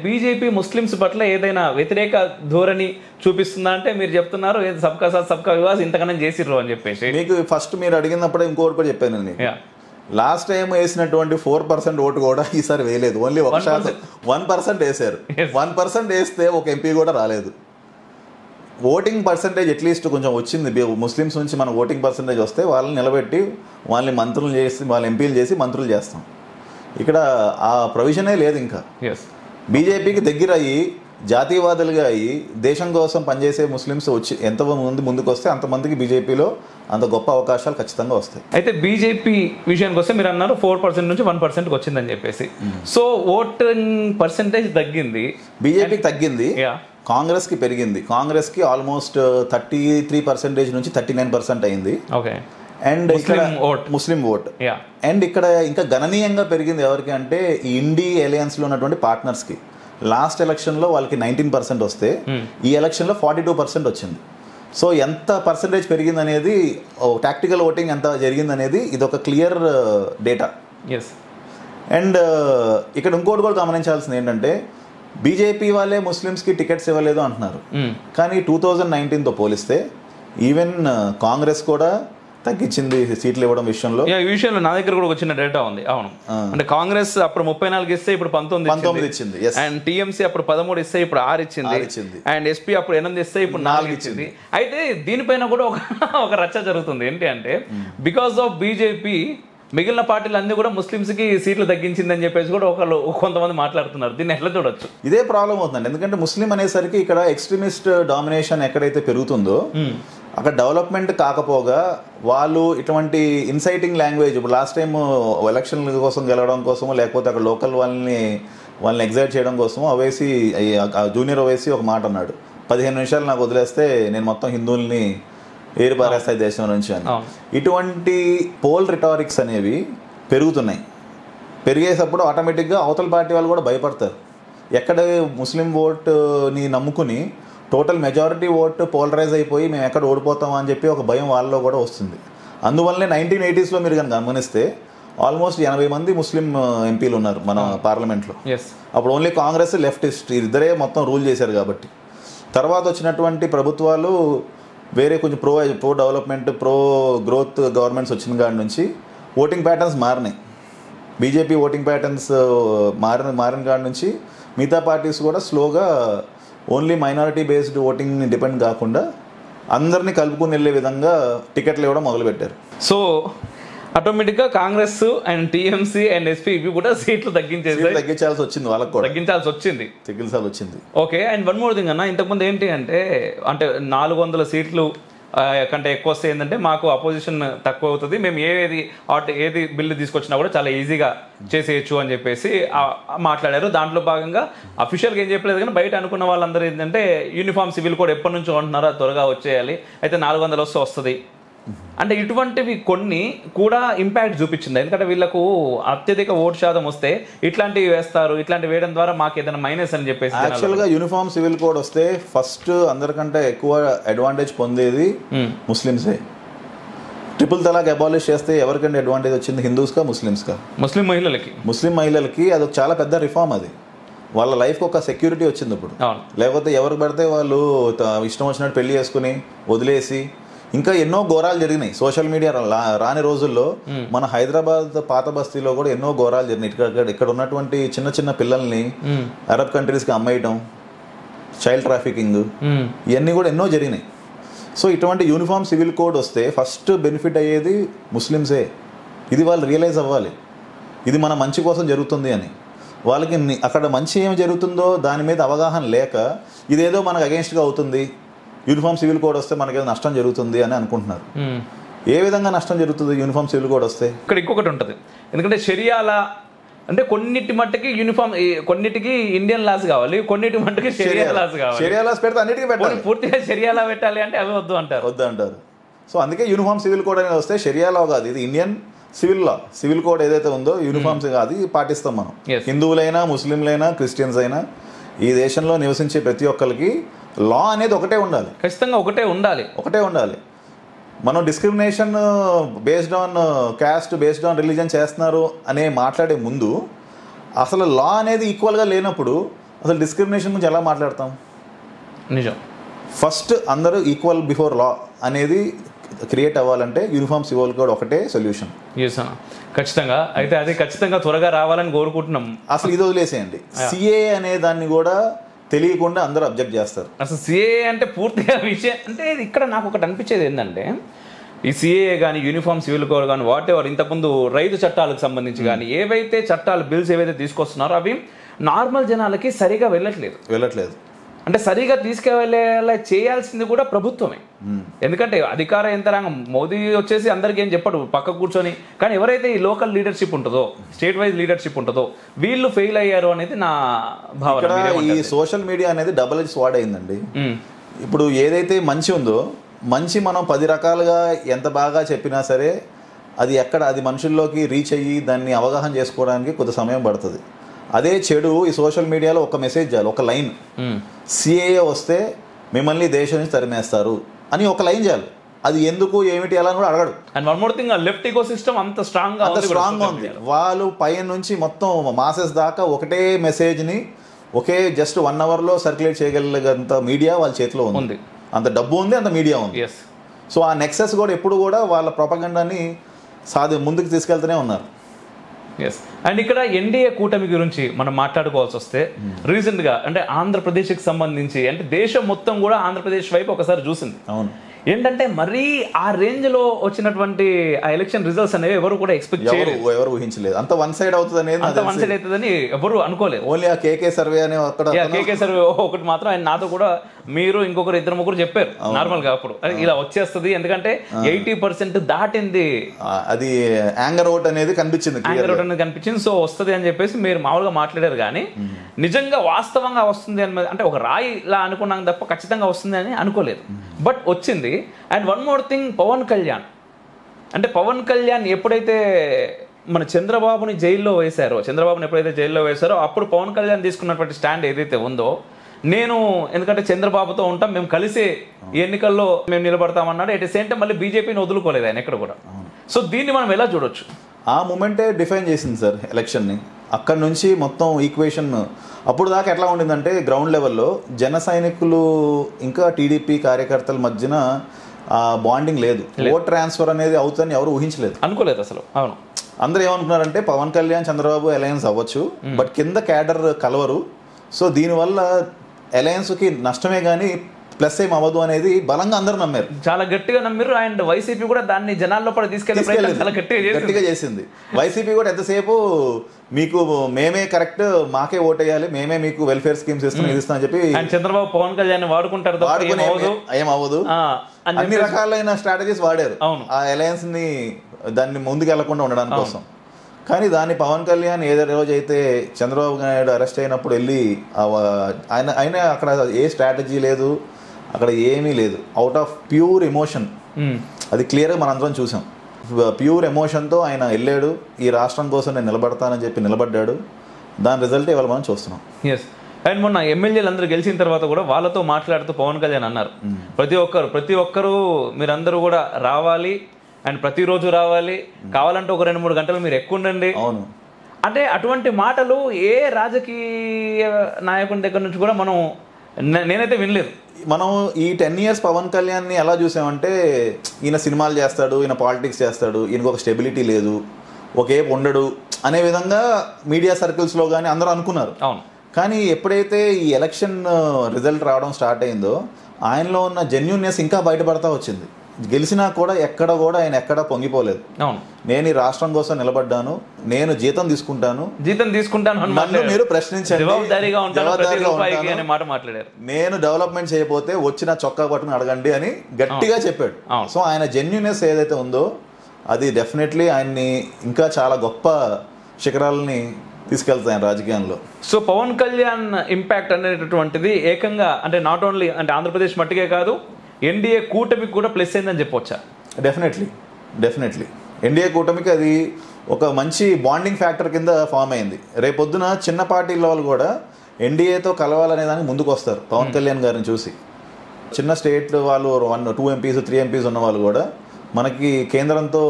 బీజేపీ ముస్లిమ్స్ పట్ల ఏదైనా వ్యతిరేక ధోరణి చూపిస్తుందా అంటే మీరు చెప్తున్నారు సబ్కా సాత్ సబ్కా వికాస్ ఇంతకన్నా చేసిర్రు అని చెప్పేసి. మీకు ఫస్ట్ మీరు అడిగినప్పుడే ఇంకోటి కూడా చెప్పానండి. లాస్ట్ టైం వేసినటువంటి 4% ఓటు కూడా ఈసారి వేయలేదు. ఓన్లీ 1% వేశారు. 1% వేస్తే ఒక ఎంపీ కూడా రాలేదు. ఓటింగ్ పర్సంటేజ్ అట్లీస్ట్ కొంచెం వచ్చింది. ముస్లిమ్స్ నుంచి మన ఓటింగ్ పర్సంటేజ్ వస్తే వాళ్ళని నిలబెట్టి వాళ్ళని మంత్రులు చేసి వాళ్ళని ఎంపీలు చేసి మంత్రులు చేస్తాం. ఇక్కడ ఆ ప్రొవిజనే లేదు. ఇంకా బీజేపీకి దగ్గర అయ్యి జాతీయవాదులుగా అయ్యి దేశం కోసం పనిచేసే ముస్లిమ్స్ వచ్చి ఎంతమంది ముందుకు వస్తే అంతమందికి బీజేపీలో అంత గొప్ప అవకాశాలు ఖచ్చితంగా వస్తాయి. అయితే బీజేపీ విషయానికి వస్తే మీరు అన్నారు 4% నుంచి 1%కి వచ్చిందని చెప్పేసి. సో ఓటింగ్ పర్సెంటేజ్ తగ్గింది, బీజేపీకి తగ్గింది, కాంగ్రెస్కి పెరిగింది. కాంగ్రెస్కి ఆల్మోస్ట్ 33% నుంచి 39% అయింది. Okay. And Muslim vote. And ఇక్కడ ఇంకా గణనీయంగా పెరిగింది ఎవరికి అంటే ఈ ఇండీ అలయన్స్లో ఉన్నటువంటి పార్ట్నర్స్కి. లాస్ట్ ఎలక్షన్లో వాళ్ళకి 19% వస్తే ఈ ఎలక్షన్లో 42% వచ్చింది. సో ఎంత పర్సంటేజ్ పెరిగింది అనేది, టాక్టికల్ ఓటింగ్ ఎంత జరిగింది అనేది ఇది ఒక క్లియర్ డేటా. అండ్ ఇక్కడ ఇంకోటి కూడా గమనించాల్సింది ఏంటంటే బీజేపీ వాళ్ళే ముస్లిమ్స్కి టికెట్స్ ఇవ్వలేదు అంటున్నారు, కానీ 2019తో పోలిస్తే ఈవెన్ కాంగ్రెస్ కూడా తగ్గించింది సీట్లు ఇవ్వడం విషయంలో. ఈ విషయంలో నా దగ్గర కూడా వచ్చిన డేటా ఉంది. అవును, అంటే కాంగ్రెస్ అప్పుడు 34 ఇస్తే ఇప్పుడు 19 ఇచ్చింది. అండ్ టీఎంసీ అప్పుడు 13 ఇస్తే ఇప్పుడు 6 ఇచ్చింది. అండ్ ఎస్పీ అప్పుడు 8 ఇస్తే ఇప్పుడు 4 ఇచ్చింది. అయితే దీనిపైన కూడా ఒక రచ్చ జరుగుతుంది. ఏంటి అంటే బికాస్ ఆఫ్ బీజేపీ మిగిలిన పార్టీలు అన్ని కూడా ముస్లిమ్స్ కి సీట్లు తగ్గించిందని చెప్పేసి కూడా కొంతమంది మాట్లాడుతున్నారు. దీన్ని ఎట్లా చూడొచ్చు? ఇదే ప్రాబ్లం అవుతుందండి. ఎందుకంటే ముస్లిం అనేసరికి ఇక్కడ ఎక్స్ట్రీమిస్ట్ డామినేషన్ ఎక్కడైతే పెరుగుతుందో అక్కడ డెవలప్మెంట్ కాకపోగా వాళ్ళు ఇటువంటి ఇన్సైటింగ్ లాంగ్వేజ్, ఇప్పుడు లాస్ట్ టైం ఎలక్షన్ల కోసం గెలవడం కోసమో లేకపోతే అక్కడ లోకల్ వాళ్ళని ఎగ్జైట్ చేయడం కోసమో జూనియర్ ఓవైసీ ఒక మాట అన్నాడు, 15 నిమిషాలు నాకు వదిలేస్తే నేను మొత్తం హిందువుల్ని ఏరు పారేస్తాయి దేశం నుంచి అని. ఇటువంటి పోల్ రిటారిక్స్ అనేవి పెరుగుతున్నాయి. పెరిగేటప్పుడు ఆటోమేటిక్గా అవతల పార్టీ వాళ్ళు కూడా భయపడతారు. ఎక్కడ ముస్లిం ఓటుని నమ్ముకుని టోటల్ మెజారిటీ ఓటు పోలరైజ్ అయిపోయి మేము ఎక్కడ ఓడిపోతామా అని చెప్పి ఒక భయం వాళ్ళలో కూడా వస్తుంది. అందువల్లనే 1980sలో మీరు కనుక గమనిస్తే ఆల్మోస్ట్ 80 మంది ముస్లిం ఎంపీలు ఉన్నారు మన పార్లమెంట్లో. అప్పుడు ఓన్లీ కాంగ్రెస్, లెఫ్టిస్ట్ ఇద్దరే మొత్తం రూల్ చేశారు. కాబట్టి తర్వాత వచ్చినటువంటి ప్రభుత్వాలు వేరే కొంచెం pro development, pro growth governments వచ్చిన కాడి నుంచి ఓటింగ్ ప్యాటర్న్స్ మారినాయి. బీజేపీ ఓటింగ్ ప్యాటర్న్స్ మారిన కాడి నుంచి మిగతా పార్టీస్ కూడా స్లోగా ఓన్లీ మైనారిటీ బేస్డ్ ఓటింగ్ని డిపెండ్ కాకుండా అందరినీ కలుపుకుని వెళ్ళే విధంగా టికెట్లు ఇవ్వడం మొదలుపెట్టారు. సో ఆటోమేటిక్గా Congress and TMC and SP ఇవి కూడా సీట్లు తగ్గించాల్సి వచ్చింది. వాళ్ళకి కూడా తగ్గించాల్సి వచ్చింది. Okay. And one more thing అన్న, ఇంతకుముందు ఏంటి అంటే 400 సీట్లు కంటే ఎక్కువ వస్తే ఏంటంటే మాకు అపోజిషన్ తక్కువ అవుతుంది, మేము ఏది బిల్లు తీసుకొచ్చినా కూడా చాలా ఈజీగా చేసేయచ్చు అని చెప్పేసి మాట్లాడారు. దాంట్లో భాగంగా అఫీషియల్గా ఏం చెప్పలేదు, కానీ బయట అనుకున్న వాళ్ళందరూ ఏంటంటే యూనిఫామ్ సివిల్ కోడ్ ఎప్పటి నుంచో అంటున్నారో అది త్వరగా వచ్చేయాలి, అయితే 400 వస్తుంది అంటే ఇటువంటివి కొన్ని కూడా ఇంపాక్ట్ చూపించింది. ఎందుకంటే వీళ్ళకు అత్యధిక ఓటు శాతం వస్తే ఇట్లాంటివి వేస్తారు, ఇట్లాంటివి వేయడం ద్వారా మాకు ఏదైనా మైనస్ అని చెప్పేసి. యాక్చువల్గా యూనిఫామ్ సివిల్ కోడ్ వస్తే ఫస్ట్ అందరికంటే ఎక్కువ అడ్వాంటేజ్ పొందేది ముస్లిమ్సే. ట్రిపుల్ తలాక్ అబాలిష్ చేస్తే ఎవరికంటే అడ్వాంటేజ్ వచ్చింది? హిందూస్కా, ముస్లిమ్స్కా? ముస్లిం మహిళలకి అది చాలా పెద్ద రిఫార్మ్. అది వాళ్ళ లైఫ్కి ఒక సెక్యూరిటీ వచ్చింది ఇప్పుడు. లేకపోతే ఎవరికి పడితే వాళ్ళు ఇష్టం వచ్చినట్టు పెళ్లి చేసుకుని వదిలేసి ఇంకా ఎన్నో ఘోరాలు జరిగినాయి. సోషల్ మీడియా రాని రోజుల్లో మన హైదరాబాద్ పాత బస్తీలో కూడా ఎన్నో ఘోరాలు జరిగినాయి. ఇక్కడ ఉన్నటువంటి చిన్న చిన్న పిల్లల్ని అరబ్ కంట్రీస్కి అమ్మేయటం, చైల్డ్ ట్రాఫికింగ్, ఇవన్నీ కూడా ఎన్నో జరిగినాయి. సో ఇటువంటి యూనిఫామ్ సివిల్ కోడ్ వస్తే ఫస్ట్ బెనిఫిట్ అయ్యేది ముస్లిమ్సే. ఇది వాళ్ళు రియలైజ్ అవ్వాలి, ఇది మన మంచి కోసం జరుగుతుంది అని. వాళ్ళకి అక్కడ మంచి ఏమి జరుగుతుందో దాని మీద అవగాహన లేక ఇదేదో మనకు అగెన్స్ట్గా అవుతుంది, యూనిఫామ్ సివిల్ కోడ్ వస్తే మనకి ఏదో నష్టం జరుగుతుంది అని అనుకుంటున్నారు. ఏ విధంగా నష్టం జరుగుతుంది యూనిఫామ్ సివిల్ కోడ్ వస్తే? ఇక్కడ ఇంకొకటి ఉంటుంది. ఎందుకంటే షరియాలా అంటే కొన్నిటి మట్టుకి యూనిఫామ్, కొన్నిటికి ఇండియన్ లాస్ కావాలి, కొన్నిటి మట్టుకి షరియా లాస్ కావాలి. షరియా లాస్ పెడితే అన్నిటికీ పెట్టాలి, పూర్తిగా షరియాలా పెట్టాలి అంటే అవి వద్దు అంటారు. సో అందుకే యూనిఫామ్ సివిల్ కోడ్ అనేది వస్తే షరియాలా కాదు, ఇది ఇండియన్ సివిల్ లా. సివిల్ కోడ్ ఏదైతే ఉందో యూనిఫామ్స్ అది పాటిస్తాం మనం. హిందువులైనా, ముస్లింలైనా, క్రిస్టియన్స్ అయినా ఈ దేశంలో నివసించే ప్రతి ఒక్కరికి లా అనేది ఒకటే ఉండాలి. ఖచ్చితంగా ఒకటే ఉండాలి. మనం discrimination based on caste, based on religion చేస్తున్నారు అనే మాట్లాడే ముందు అసలు లా అనేది ఈక్వల్గా లేనప్పుడు అసలు డిస్క్రిమినేషన్ గురించి ఎలా మాట్లాడతాం? నిజం. ఫస్ట్ అందరూ ఈక్వల్ బిఫోర్ లా అనేది క్రియేట్ అవ్వాలంటే యూనిఫామ్ సివిల్ కోడ్ ఒకటే సొల్యూషన్. ఖచ్చితంగా. అయితే అది ఖచ్చితంగా త్వరగా రావాలని కోరుకుంటున్నాం. అసలు ఇది వదిలేసేయండి, సిఏ అనే దాన్ని కూడా తెలియకుండా అందరూ అబ్జెక్ట్ చేస్తారు. అసలు సిఏ అంటే పూర్తిగా విషయం అంటే ఇక్కడ నాకు ఒకటి అనిపించేది ఏంటంటే ఈ సిఏ కానీ, యూనిఫామ్ సివిల్ కోడ్ కానీ, వాట్ ఎవర్ ఇంతకుముందు రైతు చట్టాలకు సంబంధించి కానీ ఏవైతే చట్టాలు, బిల్స్ ఏవైతే తీసుకొస్తున్నారో అవి నార్మల్ జనాలకి సరిగా వెళ్ళట్లేదు. అంటే సరిగా తీసుకెళ్ళేలా చేయాల్సింది కూడా ప్రభుత్వమే. ఎందుకంటే అధికార యంత్రాంగం మోదీ వచ్చేసి అందరికీ ఏం చెప్పడు, పక్క కూర్చొని. కానీ ఎవరైతే ఈ లోకల్ లీడర్షిప్ ఉంటుందో, స్టేట్ వైజ్ లీడర్షిప్ ఉంటుందో, వీళ్ళు ఫెయిల్ అయ్యారు అనేది నా భావన. ఈ సోషల్ మీడియా అనేది డబుల్ ఎడ్జ్ స్వార్డ్ అయిందండి. ఇప్పుడు ఏదైతే మంచి ఉందో, మంచి మనం 10 రకాలుగా ఎంత బాగా చెప్పినా సరే అది మనుషుల్లోకి రీచ్ అయ్యి దాన్ని అవగాహన చేసుకోవడానికి కొంత సమయం పడుతుంది. అదే చెడు ఈ సోషల్ మీడియాలో ఒక మెసేజ్ చేయాలి, ఒక లైన్, సిఏఏ వస్తే మిమ్మల్ని దేశం నుంచి తరిమేస్తారు అని ఒక లైన్ చేయాలి. అది ఎందుకు ఏమిటి అలా కూడా అడగడు. And one more thing, left ecosystem అంత స్ట్రాంగ్ గా ఉంది. వాళ్ళు పై నుంచి మొత్తం మాసెస్ దాకా ఒకటే మెసేజ్ని జస్ట్ 1 అవర్లో సర్క్యులేట్ చేయగలిగేంత మీడియా వాళ్ళ చేతిలో ఉంది. అంత డబ్బు ఉంది, అంత మీడియా ఉంది. సో ఆ నెక్సెస్ కూడా ఎప్పుడు కూడా వాళ్ళ ప్రొపగండాని ముందుకు తీసుకెళ్తూనే ఉన్నారు. ఎస్. అండ్ ఇక్కడ ఎన్డీఏ కూటమి గురించి మనం మాట్లాడుకోవాల్సి వస్తే, రీసెంట్గా అంటే ఆంధ్రప్రదేశ్కి సంబంధించి అంటే దేశం మొత్తం కూడా ఆంధ్రప్రదేశ్ వైపు ఒకసారి చూసింది. అవును. ఏంటంటే మరీ ఆ రేంజ్ లో వచ్చినటువంటి ఆ ఎలక్షన్ రిజల్ట్స్ అనేవి ఎవరు కూడా ఎక్స్పెక్ట్ చేయలేదు, ఎవరు ఊహించలేదు. అంత వన్ సైడ్ అవుతుందని ఎవరు అనుకోలేదు. ఓన్లీ ఆ కేకే సర్వే అనే కేకే సర్వే ఒకటి మాత్రం ఆయన నాతో కూడా మీరు ఇంకొకరు 2-3 చెప్పారు నార్మల్ గా. అప్పుడు ఇలా వచ్చేస్తుంది ఎందుకంటే 80% దాటింది, అది యాంగర్ ఓట్ అనేది కనిపించింది. సో వస్తుంది అని చెప్పేసి మీరు మామూలుగా మాట్లాడారు. కానీ నిజంగా వాస్తవంగా వస్తుంది అని అంటే ఒక రాయి ఇలా అనుకున్నాం తప్ప ఖచ్చితంగా వస్తుంది అని అనుకోలేదు. బట్ వచ్చింది. And one more thing, Pawan Kalyan ఎప్పుడైతే మన చంద్రబాబుని ఎప్పుడైతే జైల్లో వేశారో అప్పుడు పవన్ కళ్యాణ్ తీసుకున్నటువంటి స్టాండ్ ఏదైతే ఉందో, నేను ఎందుకంటే చంద్రబాబుతో ఉంటాం, మేము కలిసి ఈ ఎన్నికల్లో మేము నిలబడతామన్నాడు. ఎట్ ది సేమ్ టైం మళ్ళీ బీజేపీని వదులుకోలేదు ఆయన ఎక్కడ కూడా. సో దీన్ని మనం ఎలా చూడొచ్చు? ఆ మూమెంటే డిఫైన్ చేసింది సార్ ఎలక్షన్ని. అక్కడ నుంచి మొత్తం ఈక్వేషన్ అప్పుడు దాకా ఎట్లా ఉండిందంటే, గ్రౌండ్ లెవెల్లో జన సైనికులు ఇంకా టీడీపీ కార్యకర్తల మధ్యన బాండింగ్ లేదు. ఓట్ ట్రాన్స్ఫర్ అనేది అవుతుందని ఎవరు ఊహించలేదు, అనుకోలేదు అసలు. అవును. అందరూ ఏమనుకున్నారంటే పవన్ కళ్యాణ్ చంద్రబాబు అలయన్స్ అవ్వచ్చు, బట్ కింద క్యాడర్ కలవరు. సో దీనివల్ల అలయన్స్కి నష్టమే కానీ ప్లస్ ఏం అవ్వదు అనేది బలంగా అందరూ నమ్మారు, చాలా గట్టిగా నమ్మారు. అండ్ వైసీపీ కూడా దాన్ని జనాల్లో కూడా గట్టిగా చేసింది. వైసీపీ కూడా ఎంతసేపు మీకు మేమే కరెక్ట్, మాకే ఓటేయాలి, మేమే మీకు వెల్ఫేర్ స్కీమ్స్ ఇస్తాం, ఇది ఇస్తాం అని చెప్పి చంద్రబాబు పవన్ కళ్యాణ్ వాడుకుంటారు, ఏం అవ్వదు అన్ని రకాలైన స్ట్రాటజీస్ వాడారు ఆ అలయన్స్ ని దాన్ని ముందుకు వెళ్లకుండా ఉండడానికి కోసం. కానీ దాన్ని పవన్ కళ్యాణ్ రోజైతే చంద్రబాబు నాయుడు అరెస్ట్ అయినప్పుడు వెళ్ళి ఆయన అక్కడ ఏ స్ట్రాటజీ లేదు, అక్కడ ఏమీ లేదు, అవుట్ ఆఫ్ ప్యూర్ ఎమోషన్. అది క్లియర్గా మనందరం చూసాం. ప్యూర్ ఎమోషన్తో ఆయన వెళ్ళాడు, ఈ రాష్ట్రం కోసం నేను నిలబడతానని చెప్పి నిలబడ్డాడు. దాని రిజల్ట్ ఇవాళ మనం చూస్తున్నాం. ఎస్. అండ్ మొన్న ఎమ్మెల్యేలు అందరూ గెలిచిన తర్వాత కూడా వాళ్ళతో మాట్లాడుతూ పవన్ కళ్యాణ్ అన్నారు, ప్రతి ఒక్కరు మీరందరూ కూడా రావాలి అండ్ ప్రతిరోజు రావాలి, కావాలంటే ఒక 2-3 గంటలు మీరు ఎక్కువ ఉండండి. అవును. అంటే అటువంటి మాటలు ఏ రాజకీయ నాయకుని దగ్గర నుంచి కూడా నేనైతే వినలేదు. మనం ఈ 10 years పవన్ కళ్యాణ్ని ఎలా చూసామంటే, ఈయన సినిమాలు చేస్తాడు, ఈయన పాలిటిక్స్ చేస్తాడు, ఈయనకు ఒక స్టెబిలిటీ లేదు, ఒకేపు ఉండడు అనే విధంగా మీడియా సర్కిల్స్లో కానీ అందరూ అనుకున్నారు. అవును. కానీ ఎప్పుడైతే ఈ ఎలక్షన్ రిజల్ట్ రావడం స్టార్ట్ అయిందో, ఆయనలో ఉన్న జెన్యూన్నెస్ ఇంకా బయటపడతా వచ్చింది. గెలిచినా కూడా ఆయన ఎక్కడ పొంగిపోలేదు. నేను ఈ రాష్ట్రం కోసం నిలబడ్డాను, నేను జీతం తీసుకుంటాను, నన్ను మీరు ప్రశ్నించండి, నేను డెవలప్మెంట్ చేయకపోతే వచ్చిన చొక్కా పట్టుకుని అడగండి అని గట్టిగా చెప్పాడు. సో ఆయన జెన్యూనెస్ ఏదైతే ఉందో అది డెఫినెట్లీ ఆయన్ని ఇంకా చాలా గొప్ప శిఖరాలని తీసుకెళ్తాయి రాజకీయంలో. సో పవన్ కళ్యాణ్ ఇంపాక్ట్ అనేటటువంటిది ఏకంగా అంటే నాట్ ఓన్లీ అంటే ఆంధ్రప్రదేశ్ మట్టికే కాదు, ఎన్డీఏ కూటమికి కూడా ప్లస్ అయిందని చెప్పవచ్చా? డెఫినెట్లీ ఎన్డీఏ కూటమికి అది ఒక మంచి బాండింగ్ ఫ్యాక్టర్ కింద ఫామ్ అయింది. రేపొద్దున చిన్న పార్టీల వాళ్ళు కూడా ఎన్డీఏతో కలవాలనే దానికి ముందుకు వస్తారు పవన్ కళ్యాణ్ గారిని చూసి. చిన్న స్టేట్ వాళ్ళు 2 MPs 3 MPs ఉన్న వాళ్ళు కూడా మనకి కేంద్రంతో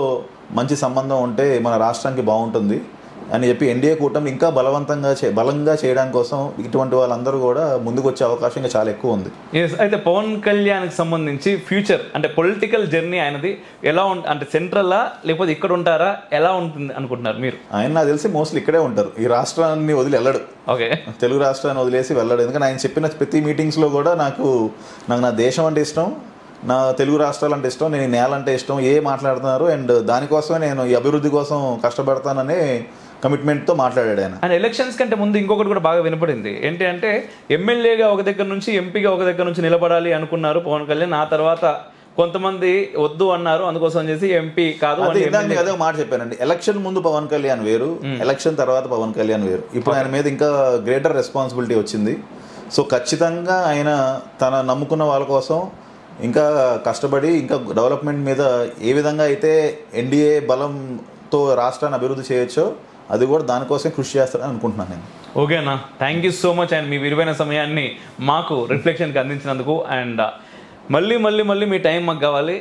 మంచి సంబంధం ఉంటే మన రాష్ట్రానికి బాగుంటుంది అని చెప్పి ఎన్డీఏ కూటమి ఇంకా బలంగా చేయడానికి కోసం ఇటువంటి వాళ్ళందరూ కూడా ముందుకు వచ్చే అవకాశం ఇంకా చాలా ఎక్కువ ఉంది. అయితే పవన్ కళ్యాణ్కి సంబంధించి ఫ్యూచర్ అంటే పొలిటికల్ జర్నీ ఆయనది ఎలా అంటే సెంట్రల్లా లేకపోతే ఇక్కడ ఉంటారా, ఎలా ఉంటుంది అనుకుంటున్నారు మీరు? ఆయన నాకు తెలిసి మోస్ట్లీ ఇక్కడే ఉంటారు, ఈ రాష్ట్రాన్ని వదిలి వెళ్ళడు. ఓకే, తెలుగు రాష్ట్రాన్ని వదిలేసి వెళ్ళడు. ఎందుకంటే ఆయన చెప్పిన ప్రతి మీటింగ్స్లో కూడా నాకు నా దేశం అంటే ఇష్టం, నా తెలుగు రాష్ట్రాలు అంటే ఇష్టం, నేను ఈ నేల అంటే ఇష్టం, మాట్లాడుతున్నారు అండ్ దానికోసమే నేను ఈ అభివృద్ధి కోసం కష్టపడతానని కమిట్మెంట్తో మాట్లాడాడు ఆయన. అండ్ ఎలక్షన్స్ కంటే ముందు ఇంకొకటి కూడా బాగా వినపడింది ఏంటి అంటే ఎమ్మెల్యేగా ఒక దగ్గర నుంచి ఎంపీగా ఒక దగ్గర నుంచి నిలబడాలి అనుకున్నారు పవన్ కళ్యాణ్. ఆ తర్వాత కొంతమంది వద్దు అన్నారు, అందుకోసం చేసి ఎంపీ కాదు. అదే మాట చెప్పానండి, ఎలక్షన్ ముందు పవన్ కళ్యాణ్ వేరు, ఎలక్షన్ తర్వాత పవన్ కళ్యాణ్ వేరు. ఇప్పుడు ఆయన మీద ఇంకా గ్రేటర్ రెస్పాన్సిబిలిటీ వచ్చింది. సో ఖచ్చితంగా ఆయన తన నమ్ముకున్న వాళ్ళ కోసం ఇంకా కష్టపడి ఇంకా డెవలప్మెంట్ మీద ఏ విధంగా అయితే ఎన్డీఏ బలంతో రాష్ట్రాన్ని అభివృద్ధి చేయొచ్చో అది కూడా దానికోసం కృషి చేస్తారని అనుకుంటున్నాను నేను. ఓకేనా, thank you so much and మీ విలువైన సమయాన్ని మాకు రిఫ్లెక్షన్కి అందించినందుకు. అండ్ మళ్ళీ మళ్ళీ మళ్ళీ మీ టైం మాకు కావాలి,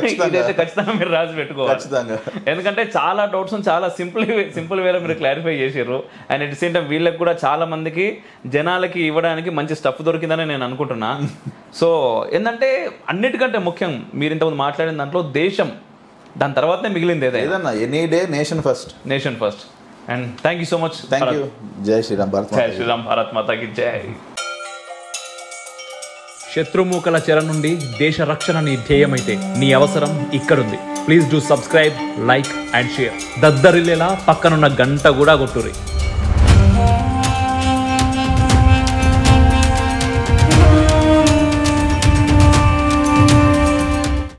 ఇదైతే ఖచ్చితంగా మీరు రాసి పెట్టుకోవాలి. ఎందుకంటే చాలా డౌట్స్ చాలా సింపుల్ వేలో మీరు క్లారిఫై చేసారు. అండ్ ఎట్ సేమ్ టైం వీళ్ళకి కూడా చాలా మందికి జనాలకి ఇవ్వడానికి మంచి స్టఫ్ దొరికిందని నేను అనుకుంటున్నా. సో ఏంటంటే అన్నిటికంటే ముఖ్యం మీరు ఇంతకుముందు మాట్లాడిన దాంట్లో దేశం, దాని తర్వాతనే మిగిలింది ఏదైనా. Any day nation first. And thank you so much. Thank you. జై శ్రీరామ్. జై శ్రీరామ్. భారత్ మాతాకి జై. శత్రుమూకల చెర నుండి దేశ రక్షణ నీ ధ్యేయమైతే నీ అవసరం ఇక్కడుంది. Please do subscribe, like and share. దద్దరిల్లేలా పక్కనున్న గంట కూడా కొట్టుర్రి.